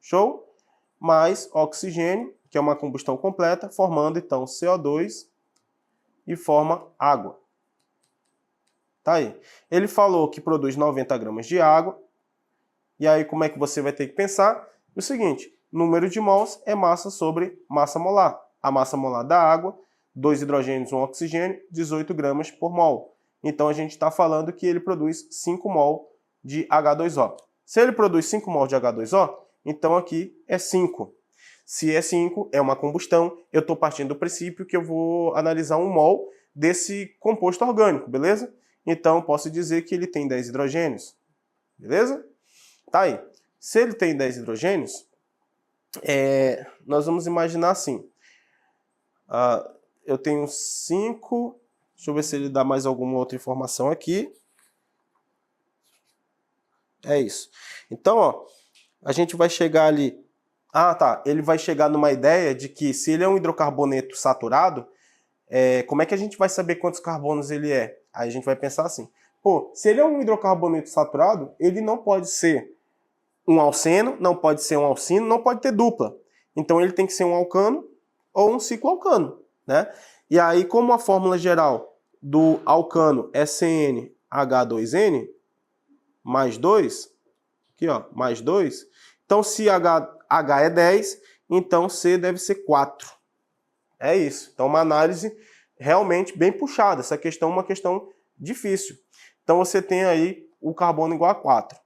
Show? Mais oxigênio, que é uma combustão completa, formando então CO2 e forma água. Tá aí. Ele falou que produz 90 gramas de água. E aí como é que você vai ter que pensar? O seguinte, número de mols é massa sobre massa molar. A massa molar da água, 2 hidrogênios, 1 oxigênio, 18 gramas por mol. Então a gente está falando que ele produz 5 mol de H2O. Se ele produz 5 mol de H2O, então aqui é 5. Se é 5, é uma combustão, eu estou partindo do princípio que eu vou analisar 1 mol desse composto orgânico, beleza? Então posso dizer que ele tem 10 hidrogênios, beleza? Tá aí. Se ele tem 10 hidrogênios, nós vamos imaginar assim. Eu tenho 5... Deixa eu ver se ele dá mais alguma outra informação aqui. É isso. Então, ó, a gente vai chegar ali... Ah, tá. Ele vai chegar numa ideia de que se ele é um hidrocarboneto saturado, como é que a gente vai saber quantos carbonos ele é? Aí a gente vai pensar assim. Pô, se ele é um hidrocarboneto saturado, ele não pode ser um alceno, não pode ser um alcino, não pode ter dupla. Então ele tem que ser um alcano ou um cicloalcano, né? E aí, como a fórmula geral do alcano é CnH2n mais 2, aqui ó, mais 2, então se H é 10, então C deve ser 4. É isso. Então uma análise realmente bem puxada. Essa questão é uma questão difícil. Então você tem aí o carbono igual a 4.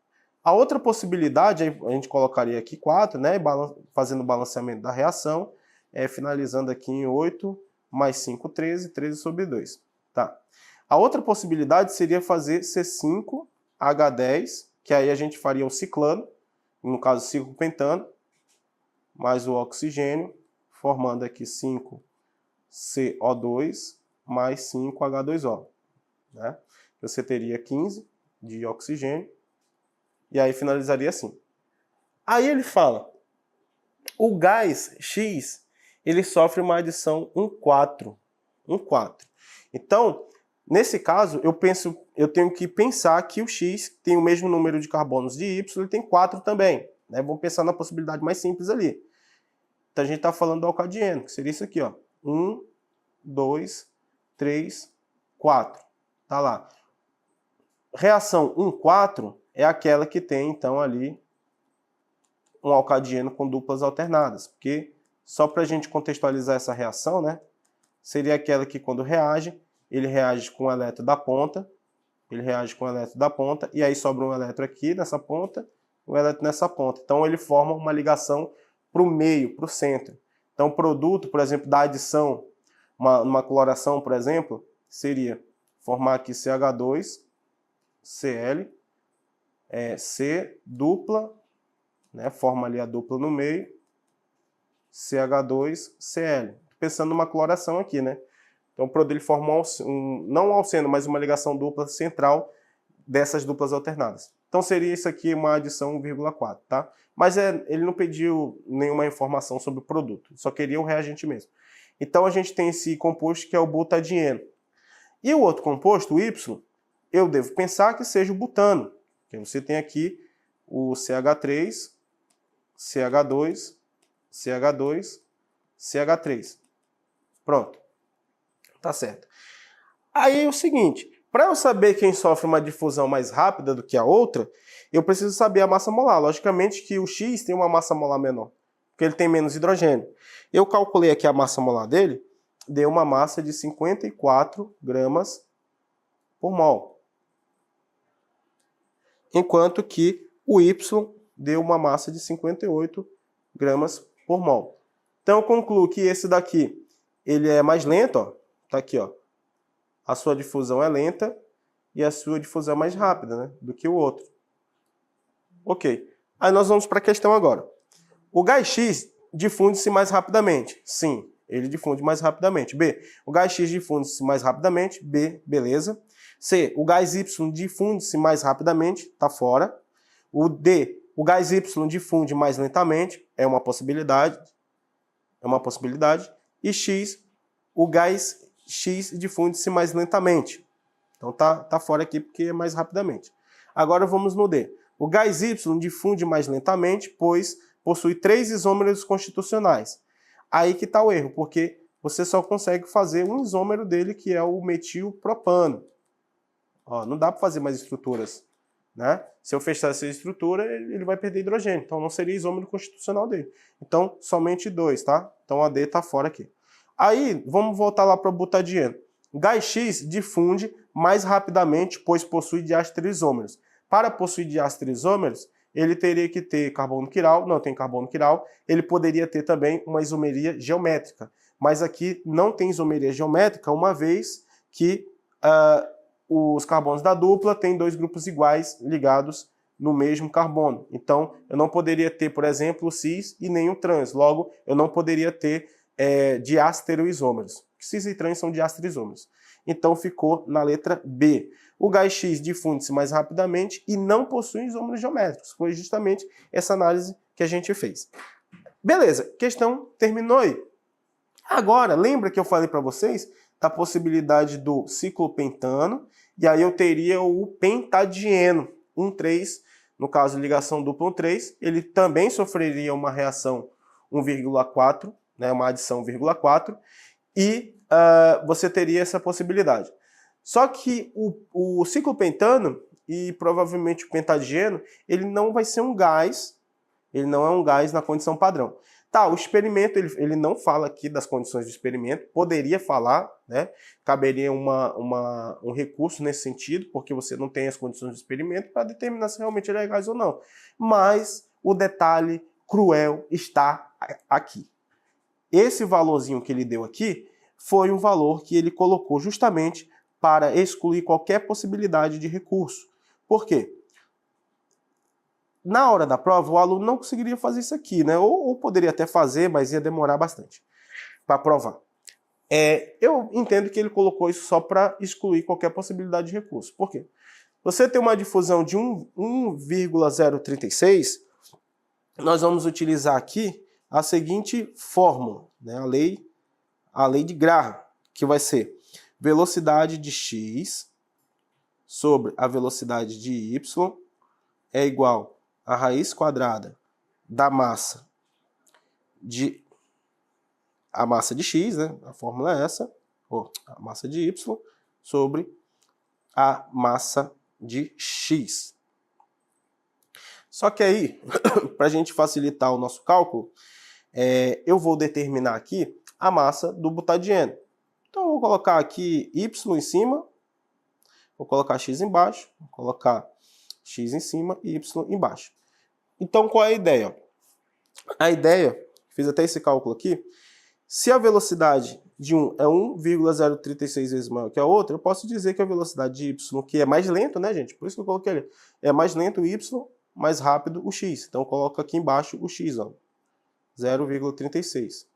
A outra possibilidade, a gente colocaria aqui 4, né, fazendo o balanceamento da reação, finalizando aqui em 8 mais 5, 13, 13 sobre 2. Tá. A outra possibilidade seria fazer C5H10, que aí a gente faria um ciclano, no caso ciclopentano, mais o oxigênio, formando aqui 5CO2 mais 5H2O. Né? Você teria 15 de oxigênio, e aí finalizaria assim. Aí ele fala, o gás X, ele sofre uma adição 1,4. Então, nesse caso, eu tenho que pensar que o X tem o mesmo número de carbonos de Y, ele tem 4 também. Né? Vamos pensar na possibilidade mais simples ali. Então a gente está falando do alcadieno, que seria isso aqui, ó. 1, 2, 3, 4. Tá lá. Reação 1,4 é aquela que tem, então, ali um alcadieno com duplas alternadas, porque só para a gente contextualizar essa reação, né? Seria aquela que quando reage, ele reage com o elétron da ponta, e aí sobra um elétron aqui nessa ponta, um elétron nessa ponta. Então ele forma uma ligação para o meio, para o centro. Então o produto, por exemplo, da adição, uma cloração, por exemplo, seria formar aqui CH2, Cl, C dupla, né, forma ali a dupla no meio, CH2, Cl. Pensando numa cloração aqui, né? Então o produto ele forma não um alceno, mas uma ligação dupla central dessas duplas alternadas. Então seria isso aqui uma adição 1,4, tá? Mas ele não pediu nenhuma informação sobre o produto, só queria o reagente mesmo. Então a gente tem esse composto que é o butadieno. E o outro composto, o Y, eu devo pensar que seja o butano. Porque você tem aqui o CH3, CH2, CH2, CH3. Pronto. Tá certo. Aí é o seguinte, para eu saber quem sofre uma difusão mais rápida do que a outra, eu preciso saber a massa molar. Logicamente que o X tem uma massa molar menor, porque ele tem menos hidrogênio. Eu calculei aqui a massa molar dele, deu uma massa de 54 gramas por mol. Enquanto que o Y deu uma massa de 58 gramas por mol. Então eu concluo que esse daqui, ele é mais lento, ó. Tá aqui, ó. A sua difusão é lenta e a sua difusão é mais rápida, né, do que o outro. Ok. Aí nós vamos para a questão agora. O gás X difunde-se mais rapidamente. Sim, ele difunde mais rapidamente. B. O gás X difunde-se mais rapidamente. B. Beleza. C. O gás Y difunde-se mais rapidamente. Tá fora. O D. O gás Y difunde mais lentamente. É uma possibilidade. E X. O gás X difunde-se mais lentamente. Então tá fora aqui porque é mais rapidamente. Agora vamos no D. O gás Y difunde mais lentamente, pois possui 3 isômeros constitucionais. Aí que está o erro, porque você só consegue fazer um isômero dele, que é o metilpropano. Ó, não dá para fazer mais estruturas, né? Se eu fechar essa estrutura, ele vai perder hidrogênio. Então não seria isômero constitucional dele. Então somente 2, tá? Então a D está fora aqui. Aí vamos voltar lá para o butadieno. O gás X difunde mais rapidamente, pois possui diásteres isômeros. Para possuir diásteres isômeros, ele teria que ter carbono quiral, não tem carbono quiral, ele poderia ter também uma isomeria geométrica. Mas aqui não tem isomeria geométrica, uma vez que os carbonos da dupla têm 2 grupos iguais ligados no mesmo carbono. Então, eu não poderia ter, por exemplo, o cis e nem o trans. Logo, eu não poderia ter diastereoisômeros. Cis e trans são diastereoisômeros. Então, ficou na letra B. O gás X difunde-se mais rapidamente e não possui isômeros geométricos. Foi justamente essa análise que a gente fez. Beleza, questão terminou aí. Agora, lembra que eu falei para vocês da possibilidade do ciclopentano, e aí eu teria o pentadieno, 1,3, no caso ligação dupla 1,3, ele também sofreria uma reação 1,4, né, uma adição 1,4, e você teria essa possibilidade. Só que o ciclopentano e provavelmente o pentadieno, ele não vai ser um gás, ele não é um gás na condição padrão. Tá, o experimento, ele não fala aqui das condições do experimento, poderia falar, né? Caberia um recurso nesse sentido, porque você não tem as condições do experimento para determinar se realmente ele é gás ou não. Mas o detalhe cruel está aqui. Esse valorzinho que ele deu aqui foi um valor que ele colocou justamente para excluir qualquer possibilidade de recurso. Por quê? Na hora da prova, o aluno não conseguiria fazer isso aqui, né? Ou poderia até fazer, mas ia demorar bastante para provar. Eu entendo que ele colocou isso só para excluir qualquer possibilidade de recurso. Por quê? Você tem uma difusão de 1,036, nós vamos utilizar aqui a seguinte fórmula, né? A lei de Graham, que vai ser velocidade de x sobre a velocidade de y é igual a raiz quadrada da massa de x, né? A fórmula é essa, a massa de y sobre a massa de x. Só que aí, para a gente facilitar o nosso cálculo, eu vou determinar aqui a massa do butadieno. Então, eu vou colocar aqui Y em cima, vou colocar X embaixo, vou colocar X em cima e Y embaixo. Então, qual é a ideia? A ideia, fiz até esse cálculo aqui, se a velocidade de um é 1,036 vezes maior que a outra, eu posso dizer que a velocidade de Y, que é mais lento, né, gente? Por isso que eu coloquei ali. É mais lento o Y, mais rápido o X. Então, eu coloco aqui embaixo o X, ó, 0,36.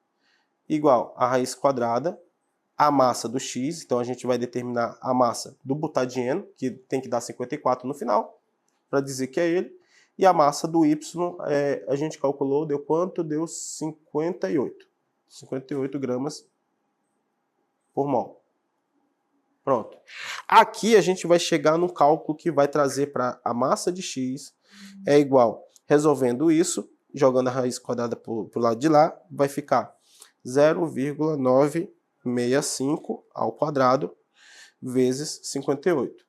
Igual a raiz quadrada, a massa do X. Então, a gente vai determinar a massa do butadieno, que tem que dar 54 no final, para dizer que é ele. E a massa do Y, a gente calculou, deu quanto? Deu 58. 58 gramas por mol. Pronto. Aqui a gente vai chegar no cálculo que vai trazer para a massa de X é igual, resolvendo isso, jogando a raiz quadrada para o lado de lá, vai ficar 0,965 ao quadrado vezes 58.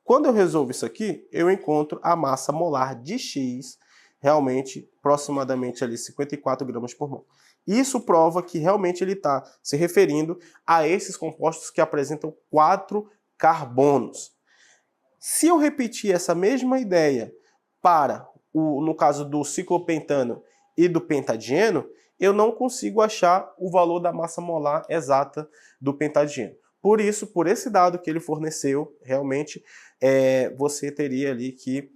Quando eu resolvo isso aqui, eu encontro a massa molar de X, realmente, aproximadamente ali 54 gramas por mol. Isso prova que realmente ele está se referindo a esses compostos que apresentam 4 carbonos. Se eu repetir essa mesma ideia para, no caso do ciclopentano e do pentadieno, eu não consigo achar o valor da massa molar exata do pentadieno. Por isso, por esse dado que ele forneceu, realmente você teria ali que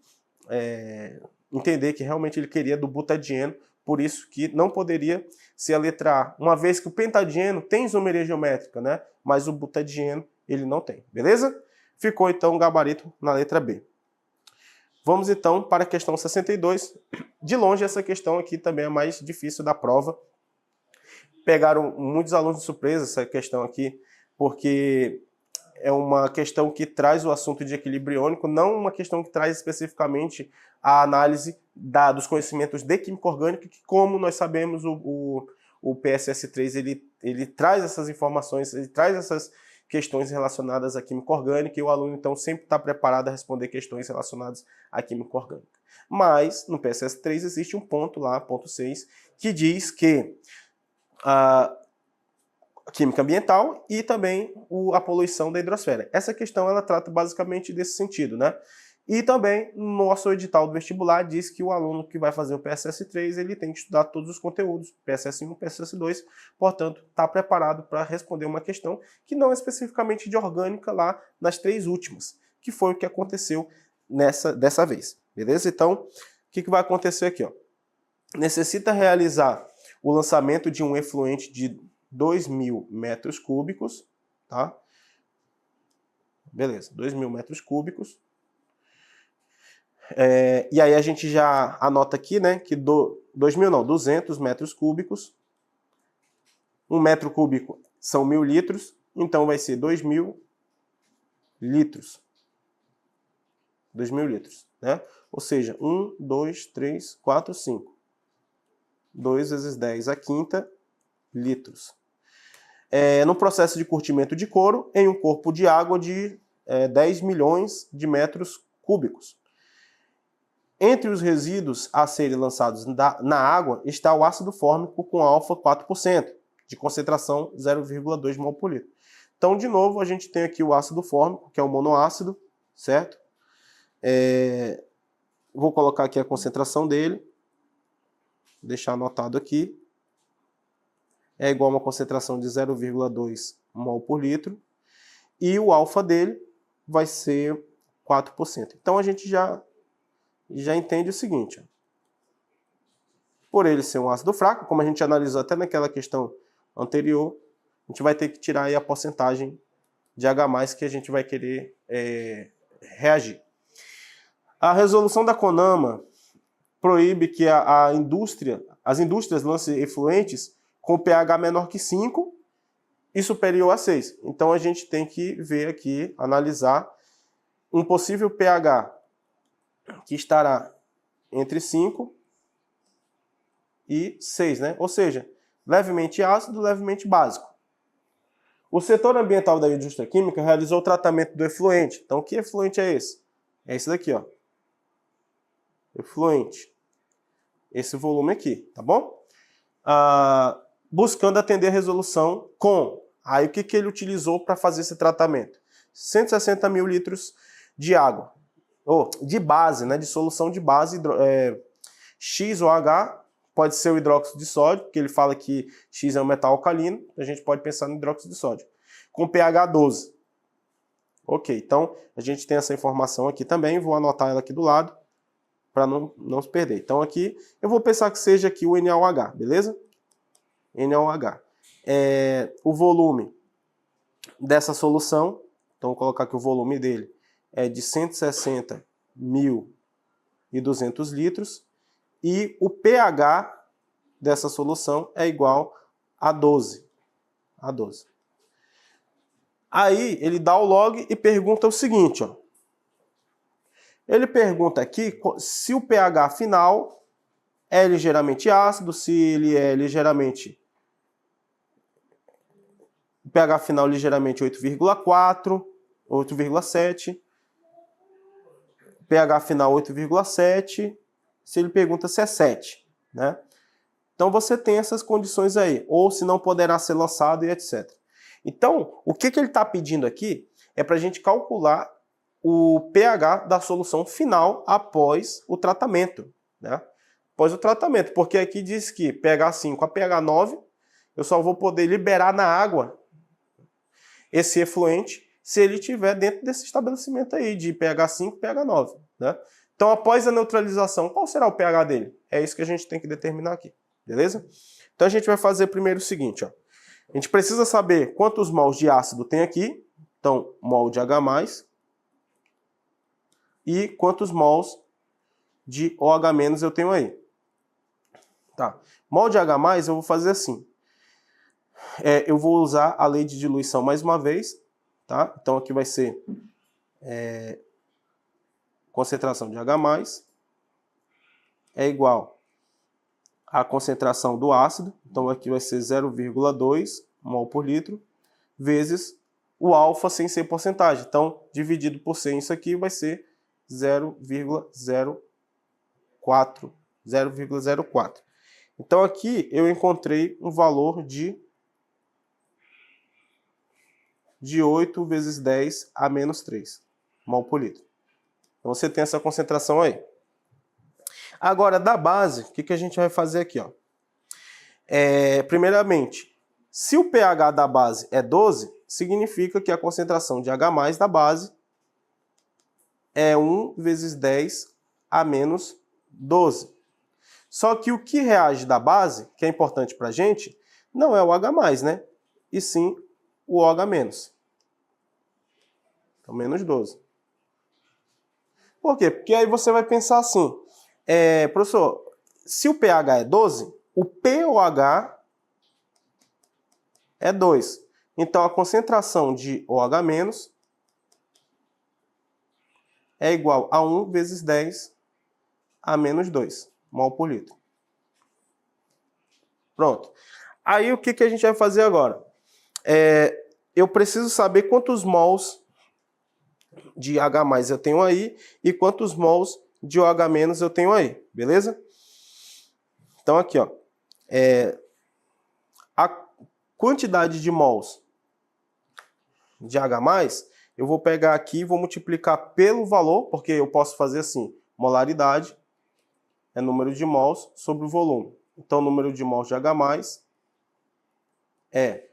entender que realmente ele queria do butadieno, por isso que não poderia ser a letra A, uma vez que o pentadieno tem isomeria geométrica, né? Mas o butadieno ele não tem, beleza? Ficou então o gabarito na letra B. Vamos então para a questão 62. De longe essa questão aqui também é a mais difícil da prova. Pegaram muitos alunos de surpresa essa questão aqui, porque é uma questão que traz o assunto de equilíbrio iônico, não uma questão que traz especificamente a análise dos conhecimentos de química orgânica, que como nós sabemos, o PSS3 ele traz essas informações, ele traz essas questões relacionadas à química orgânica, e o aluno então sempre está preparado a responder questões relacionadas à química orgânica. Mas no PSS3 existe um ponto lá, ponto 6, que diz que a química ambiental e também a poluição da hidrosfera. Essa questão ela trata basicamente desse sentido, né? E também no nosso edital do vestibular diz que o aluno que vai fazer o PSS3 ele tem que estudar todos os conteúdos, PSS1, PSS2, portanto está preparado para responder uma questão que não é especificamente de orgânica lá nas 3 últimas, que foi o que aconteceu dessa vez, beleza? Então, o que vai acontecer aqui? Ó? Necessita realizar o lançamento de um efluente de 2.000 metros cúbicos, tá? Beleza, 2.000 metros cúbicos. E aí a gente já anota aqui, né, que 200 metros cúbicos. 1 metro cúbico são 1.000 litros, então vai ser 2.000 litros. 2.000 litros, né? Ou seja, 1, 2, 3, 4, 5. 2 vezes 10 a quinta litros. No processo de curtimento de couro, em um corpo de água de 10 milhões de metros cúbicos. Entre os resíduos a serem lançados na água está o ácido fórmico com alfa 4%, de concentração 0,2 mol por litro. Então, de novo, a gente tem aqui o ácido fórmico, que é o monoácido, certo? Vou colocar aqui a concentração dele, deixar anotado aqui. É igual a uma concentração de 0,2 mol por litro. E o alfa dele vai ser 4%. Então, a gente já entende o seguinte. Ó. Por ele ser um ácido fraco, como a gente analisou até naquela questão anterior, a gente vai ter que tirar aí a porcentagem de H+, que a gente vai querer reagir. A resolução da CONAMA proíbe que as indústrias lancem efluentes com pH menor que 5 e superior a 6. Então a gente tem que ver aqui, analisar um possível pH que estará entre 5 e 6, né? Ou seja, levemente ácido, levemente básico. O setor ambiental da indústria química realizou o tratamento do efluente. Então, que efluente é esse? É esse daqui, ó. Efluente. Esse volume aqui, tá bom? buscando atender a resolução com... Aí o que ele utilizou para fazer esse tratamento? 160 mil litros de água, ou de base, né, de solução de base, X ou H, pode ser o hidróxido de sódio, porque ele fala que X é um metal alcalino, a gente pode pensar no hidróxido de sódio, com pH 12. Ok, então a gente tem essa informação aqui também, vou anotar ela aqui do lado, para não se perder. Então aqui, eu vou pensar que seja aqui o NaOH, beleza? NaOH. O volume dessa solução, então vou colocar que o volume dele é de 160.200 litros e o pH dessa solução é igual a 12. Aí ele dá o log e pergunta o seguinte, ó. Ele pergunta aqui se o pH final é ligeiramente ácido, se ele é ligeiramente... O pH final ligeiramente 8,4, 8,7. pH final 8,7. Se ele pergunta se é 7, né? Então você tem essas condições aí, ou se não poderá ser lançado e etc. Então, o que ele está pedindo aqui é para a gente calcular o pH da solução final após o tratamento, né? Após o tratamento, porque aqui diz que pH 5 a pH 9, eu só vou poder liberar na água esse efluente se ele estiver dentro desse estabelecimento aí de pH 5 e pH 9, né? Então, após a neutralização, qual será o pH dele? É isso que a gente tem que determinar aqui, beleza? Então, a gente vai fazer primeiro o seguinte, ó. A gente precisa saber quantos mols de ácido tem aqui, então, mol de H+, e quantos mols de OH- eu tenho aí. Tá. Mol de H+, eu vou fazer assim. Eu vou usar a lei de diluição mais uma vez, tá? Então aqui vai ser concentração de H+, é igual à concentração do ácido, então aqui vai ser 0,2 mol por litro, vezes o alfa sem ser porcentagem. Então, dividido por 100, isso aqui vai ser 0,04. Então aqui eu encontrei um valor de 8 vezes 10 a menos 3 mol por litro. Então você tem essa concentração aí. Agora, da base, o que a gente vai fazer aqui? Ó? Primeiramente, se o pH da base é 12, significa que a concentração de H+ da base é 1 vezes 10 a menos 12. Só que o que reage da base, que é importante para a gente, não é o H+, né? E sim o OH-. Então, menos 12. Por quê? Porque aí você vai pensar assim, professor, se o pH é 12, o pOH é 2. Então, a concentração de OH- é igual a 1 vezes 10 a menos 2 mol por litro. Pronto. Aí, o que a gente vai fazer agora? Eu preciso saber quantos mols de H+ eu tenho aí e quantos mols de OH- eu tenho aí, beleza? Então, aqui, ó, a quantidade de mols de H+, eu vou pegar aqui e vou multiplicar pelo valor, porque eu posso fazer assim, molaridade é número de mols sobre o volume. Então, o número de mols de H+ é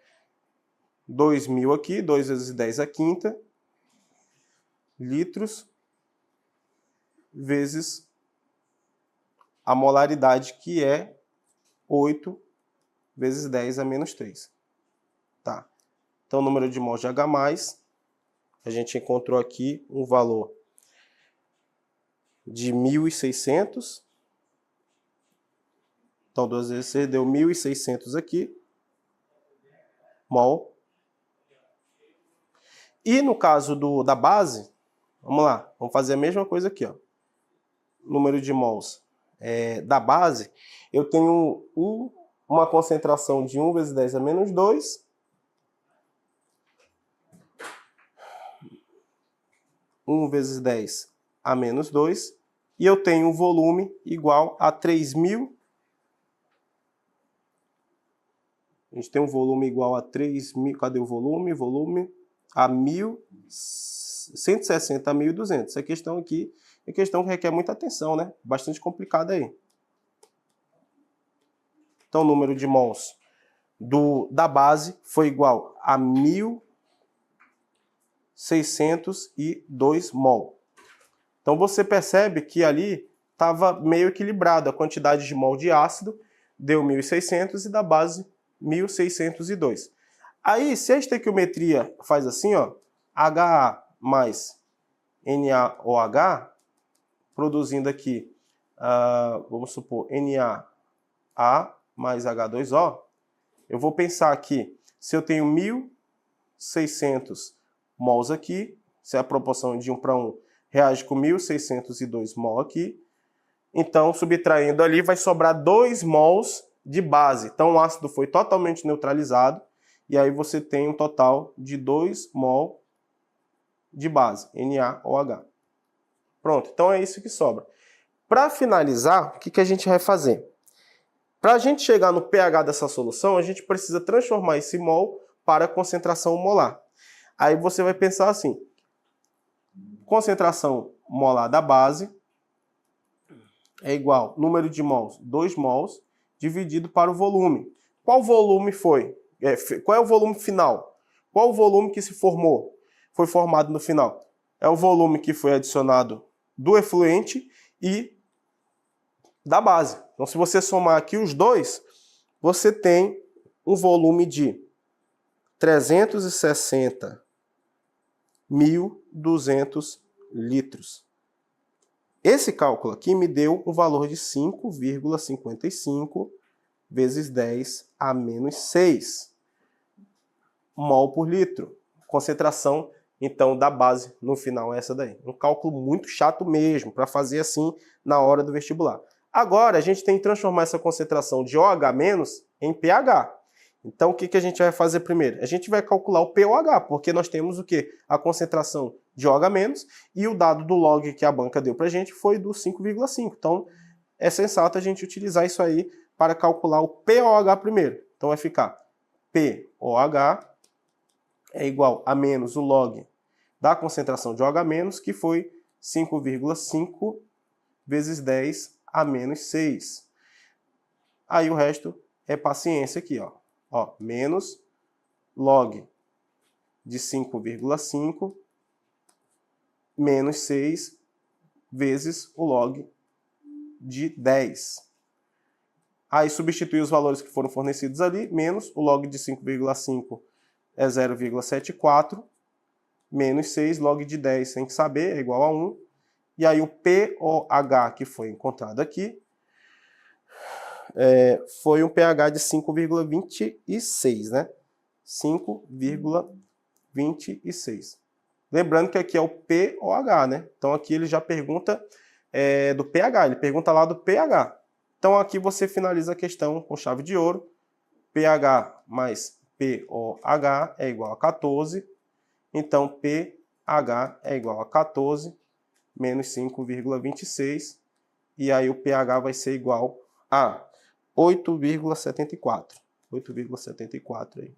2.000 aqui, 2 vezes 10 a quinta, litros, vezes a molaridade, que é 8 vezes 10 a menos 3. Tá. Então, o número de mols de H+, a gente encontrou aqui um valor de 1.600. Então, 2 vezes 6 deu 1.600 aqui, mol. E no caso da base, vamos lá, vamos fazer a mesma coisa aqui, ó. Número de mols da base, eu tenho uma concentração de 1 vezes 10 a menos 2, 1 vezes 10 a menos 2, e eu tenho um volume igual a 3.000 A gente tem um volume igual a 3.000, cadê o volume? Volume a 1.160 a 1.200. Essa questão aqui é questão que requer muita atenção, né? Bastante complicada aí. Então, o número de mols da base foi igual a 1.602 mol. Então, você percebe que ali estava meio equilibrado. A quantidade de mol de ácido deu 1.600 e da base 1.602. Aí, se a estequiometria faz assim, ó, HA mais NaOH, produzindo aqui, vamos supor, NaA mais H2O, eu vou pensar aqui, se eu tenho 1.600 mols aqui, se a proporção de 1 para 1 reage com 1.602 mol aqui, então, subtraindo ali, vai sobrar 2 mols de base. Então, o ácido foi totalmente neutralizado, e aí você tem um total de 2 mol de base, NaOH. Pronto, então é isso que sobra. Para finalizar, o que a gente vai fazer? Para a gente chegar no pH dessa solução, a gente precisa transformar esse mol para concentração molar. Aí você vai pensar assim, concentração molar da base é igual número de mols, 2 mols, dividido para o volume. Qual volume foi? Qual é o volume final? Qual o volume que se formou? Foi formado no final? É o volume que foi adicionado do efluente e da base. Então, se você somar aqui os dois, você tem um volume de 360.200 litros. Esse cálculo aqui me deu um valor de 5,55 vezes 10 a menos 6 mol por litro. Concentração, então, da base no final é essa daí. Um cálculo muito chato mesmo, para fazer assim na hora do vestibular. Agora, a gente tem que transformar essa concentração de OH- em pH. Então, o que a gente vai fazer primeiro? A gente vai calcular o pOH, porque nós temos o quê? A concentração de OH- e o dado do log que a banca deu para a gente foi do 5,5. Então, é sensato a gente utilizar isso aí para calcular o pOH primeiro. Então, vai ficar pOH é igual a menos o log da concentração de OH-, que foi 5,5 vezes 10 a menos 6. Aí o resto é paciência aqui, ó. Menos log de 5,5 menos 6 vezes o log de 10. Aí substituir os valores que foram fornecidos ali, menos o log de 5,5 é 0,74, menos 6, log de 10 tem que saber, é igual a 1. E aí o pOH que foi encontrado aqui foi um pH de 5,26, né? 5,26. Lembrando que aqui é o pOH, né? Então aqui ele já pergunta do pH, ele pergunta lá do pH. Então aqui você finaliza a questão com chave de ouro. pH mais pOH é igual a 14. Então pH é igual a 14 menos 5,26. E aí o pH vai ser igual a 8,74. 8,74 aí.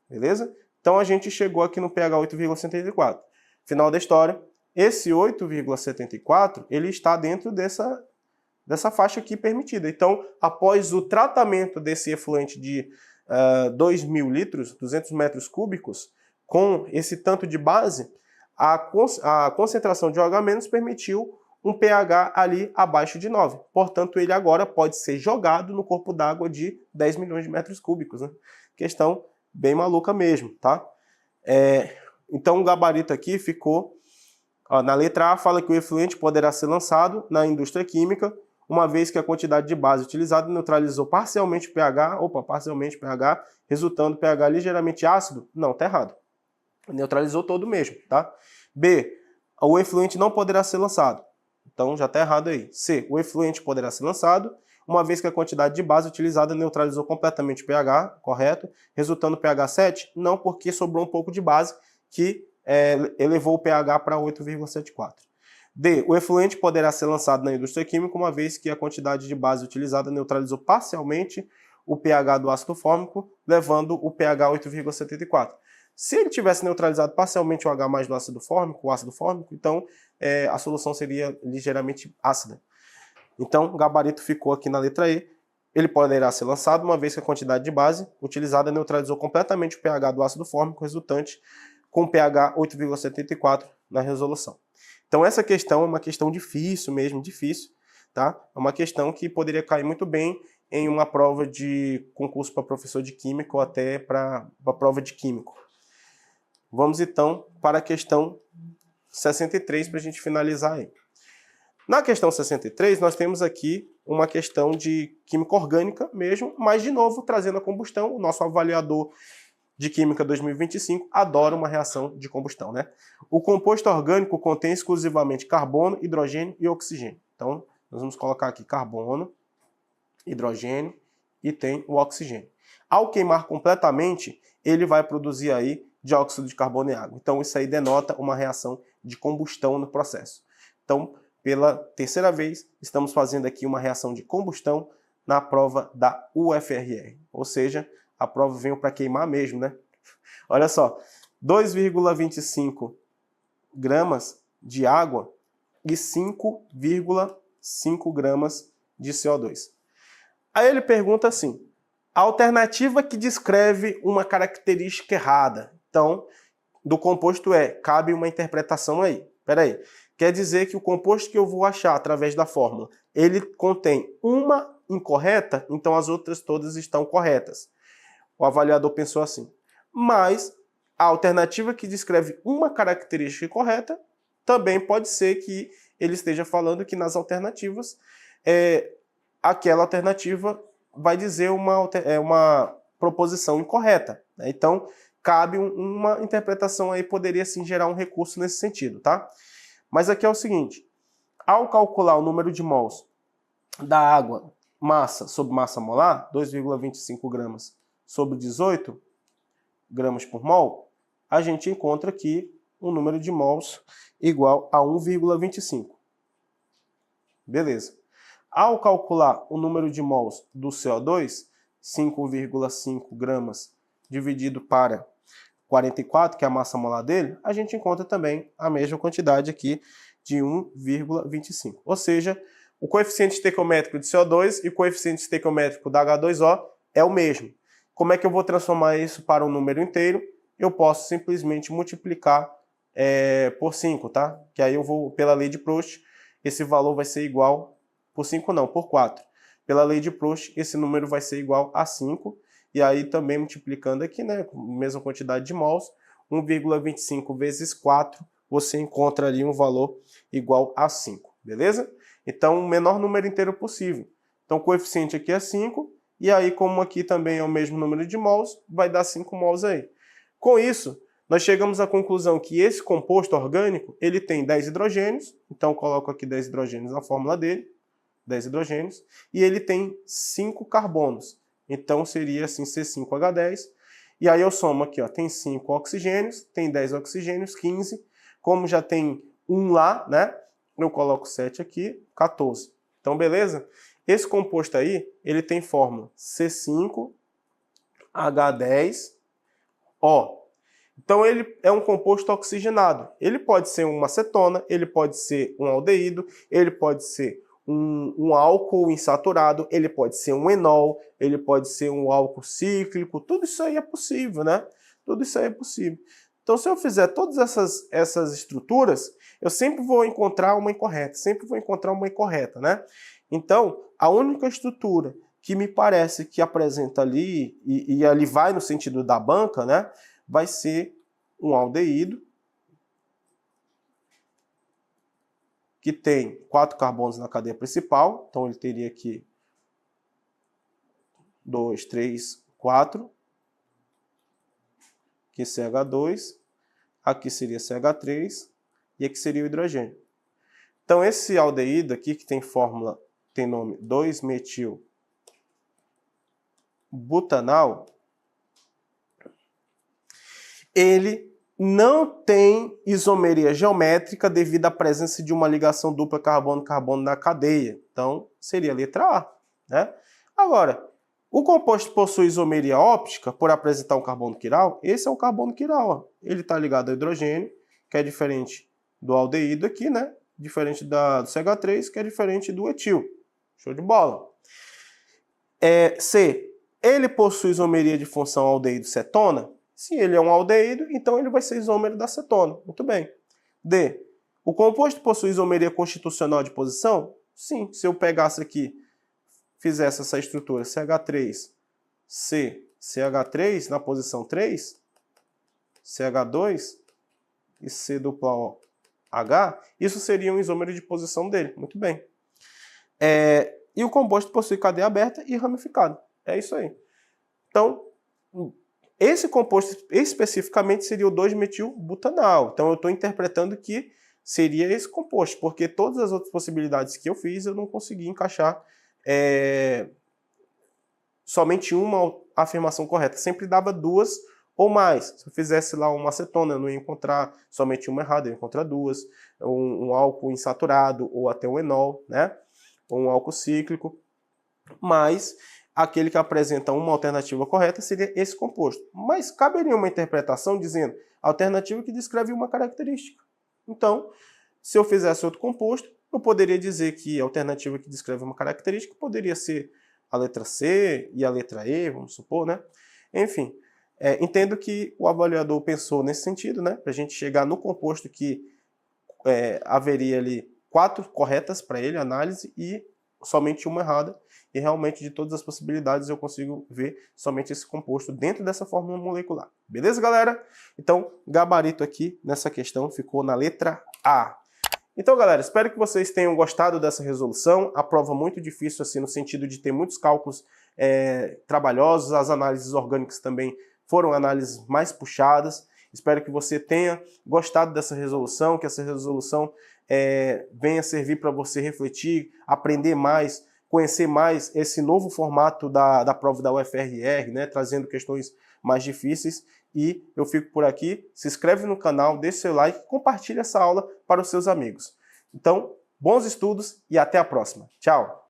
Beleza? Então a gente chegou aqui no pH 8,74. Final da história. Esse 8,74, ele está dentro dessa faixa aqui permitida. Então, após o tratamento desse efluente de 2.000 litros, 200 metros cúbicos, com esse tanto de base, a concentração de OH- permitiu um pH ali abaixo de 9. Portanto, ele agora pode ser jogado no corpo d'água de 10 milhões de metros cúbicos. Né? Questão bem maluca mesmo, tá? Então, o gabarito aqui ficou... na letra A, fala que o efluente poderá ser lançado na indústria química, uma vez que a quantidade de base utilizada neutralizou parcialmente o pH, resultando pH ligeiramente ácido. Não, tá errado. Neutralizou todo mesmo, tá? B, o efluente não poderá ser lançado. Então já está errado aí. C, o efluente poderá ser lançado, uma vez que a quantidade de base utilizada neutralizou completamente o pH, correto? Resultando pH 7? Não, porque sobrou um pouco de base que elevou o pH para 8,74. D, o efluente poderá ser lançado na indústria química, uma vez que a quantidade de base utilizada neutralizou parcialmente o pH do ácido fórmico, levando o pH a 8,74. Se ele tivesse neutralizado parcialmente o H+ do ácido fórmico, então a solução seria ligeiramente ácida. Então, o gabarito ficou aqui na letra E. Ele poderá ser lançado uma vez que a quantidade de base utilizada neutralizou completamente o pH do ácido fórmico resultante com pH 8,74 na resolução. Então, essa questão é uma questão difícil mesmo, difícil, tá? É uma questão que poderia cair muito bem em uma prova de concurso para professor de química ou até para a prova de químico. Vamos então para a questão 63 para a gente finalizar aí. Na questão 63, nós temos aqui uma questão de química orgânica mesmo, mas de novo trazendo a combustão. O nosso avaliador de Química 2025 adora uma reação de combustão, né? O composto orgânico contém exclusivamente carbono, hidrogênio e oxigênio. Então, nós vamos colocar aqui carbono, hidrogênio e tem o oxigênio. Ao queimar completamente, ele vai produzir aí dióxido de carbono e água. Então, isso aí denota uma reação de combustão no processo. Então, pela terceira vez, estamos fazendo aqui uma reação de combustão na prova da UFRR. Ou seja, a prova veio para queimar mesmo, né? Olha só, 2,25 gramas de água e 5,5 gramas de CO2. Aí ele pergunta assim, a alternativa que descreve uma característica errada. Então, do composto cabe uma interpretação aí. Espera aí. Quer dizer que o composto que eu vou achar através da fórmula, ele contém uma incorreta, então as outras todas estão corretas. O avaliador pensou assim. Mas a alternativa que descreve uma característica correta, também pode ser que ele esteja falando que nas alternativas, aquela alternativa vai dizer uma proposição incorreta, né? Então, cabe uma interpretação aí, poderia sim gerar um recurso nesse sentido, tá? Mas aqui é o seguinte, ao calcular o número de mols da água, massa sobre massa molar, 2,25 gramas sobre 18 gramas por mol, a gente encontra aqui um número de mols igual a 1,25. Beleza. Ao calcular o número de mols do CO2, 5,5 gramas dividido para 44, que é a massa molar dele, a gente encontra também a mesma quantidade aqui de 1,25. Ou seja, o coeficiente estequiométrico de CO2 e o coeficiente estequiométrico da H2O é o mesmo. Como é que eu vou transformar isso para um número inteiro? Eu posso simplesmente multiplicar por 5, tá? Que aí eu vou, pela lei de Proust, esse valor vai ser igual, por 5 não, por 4. Pela lei de Proust, esse número vai ser igual a 5. E aí também multiplicando aqui, né, com a mesma quantidade de mols, 1,25 vezes 4, você encontra ali um valor igual a 5, beleza? Então, o menor número inteiro possível. Então, o coeficiente aqui é 5, e aí, como aqui também é o mesmo número de mols, vai dar 5 mols aí. Com isso, nós chegamos à conclusão que esse composto orgânico, ele tem 10 hidrogênios, então eu coloco aqui 10 hidrogênios na fórmula dele, 10 hidrogênios, e ele tem 5 carbonos. Então, seria assim C5H10. E aí eu somo aqui, ó, tem 5 oxigênios, tem 10 oxigênios, 15. Como já tem 1 lá, né? Eu coloco 7 aqui, 14. Então, beleza? Esse composto aí, ele tem fórmula C5H10O. Então, ele é um composto oxigenado. Ele pode ser uma acetona, ele pode ser um aldeído, ele pode ser um álcool insaturado, ele pode ser um enol, ele pode ser um álcool cíclico, tudo isso aí é possível, né? Tudo isso aí é possível. Então, se eu fizer todas essas estruturas, eu sempre vou encontrar uma incorreta, né? Então, a única estrutura que me parece que apresenta ali, e ali vai no sentido da banca, né? Vai ser um aldeído, que tem 4 carbonos na cadeia principal, então ele teria aqui 2, 3, 4, aqui CH2, aqui seria CH3 e aqui seria o hidrogênio. Então esse aldeído aqui, que tem fórmula, tem nome 2-metil-butanal, ele não tem isomeria geométrica devido à presença de uma ligação dupla carbono-carbono na cadeia. Então, seria a letra A, né? Agora, O composto possui isomeria óptica por apresentar um carbono quiral. Esse é o carbono quiral, ó. Ele está ligado ao hidrogênio, que é diferente do aldeído aqui, né? Diferente do CH3, que é diferente do etil. Show de bola. C. Ele possui isomeria de função aldeído-cetona? Se ele é um aldeído, então ele vai ser isômero da cetona. Muito bem. D. O composto possui isomeria constitucional de posição? Sim. Se eu pegasse aqui, fizesse essa estrutura CH3, C, CH3 na posição 3, CH2 e C dupla O, H, isso seria um isômero de posição dele. Muito bem. E o composto possui cadeia aberta e ramificada. É isso aí. Então, esse composto especificamente seria o 2-metilbutanal. Então, eu estou interpretando que seria esse composto, porque todas as outras possibilidades que eu fiz, eu não consegui encaixar somente uma afirmação correta. Sempre dava duas ou mais. Se eu fizesse lá uma acetona, eu não ia encontrar somente uma errada, eu ia encontrar duas. Um álcool insaturado ou até um enol, né? Ou um álcool cíclico. Mas aquele que apresenta uma alternativa correta seria esse composto. Mas caberia uma interpretação dizendo alternativa que descreve uma característica. Então, se eu fizesse outro composto, eu poderia dizer que a alternativa que descreve uma característica poderia ser a letra C e a letra E, vamos supor, né? Enfim, entendo que o avaliador pensou nesse sentido, né? Para a gente chegar no composto que haveria ali 4 corretas para ele, análise, e somente uma errada. E realmente, de todas as possibilidades, eu consigo ver somente esse composto dentro dessa fórmula molecular. Beleza, galera? Então, gabarito aqui nessa questão ficou na letra A. Então, galera, espero que vocês tenham gostado dessa resolução. A prova muito difícil, assim, no sentido de ter muitos cálculos trabalhosos. As análises orgânicas também foram análises mais puxadas. Espero que você tenha gostado dessa resolução, que essa resolução venha servir para você refletir, aprender mais, conhecer mais esse novo formato da prova da UFRR, né, trazendo questões mais difíceis. E eu fico por aqui. Se inscreve no canal, deixa seu like e compartilha essa aula para os seus amigos. Então, bons estudos e até a próxima. Tchau!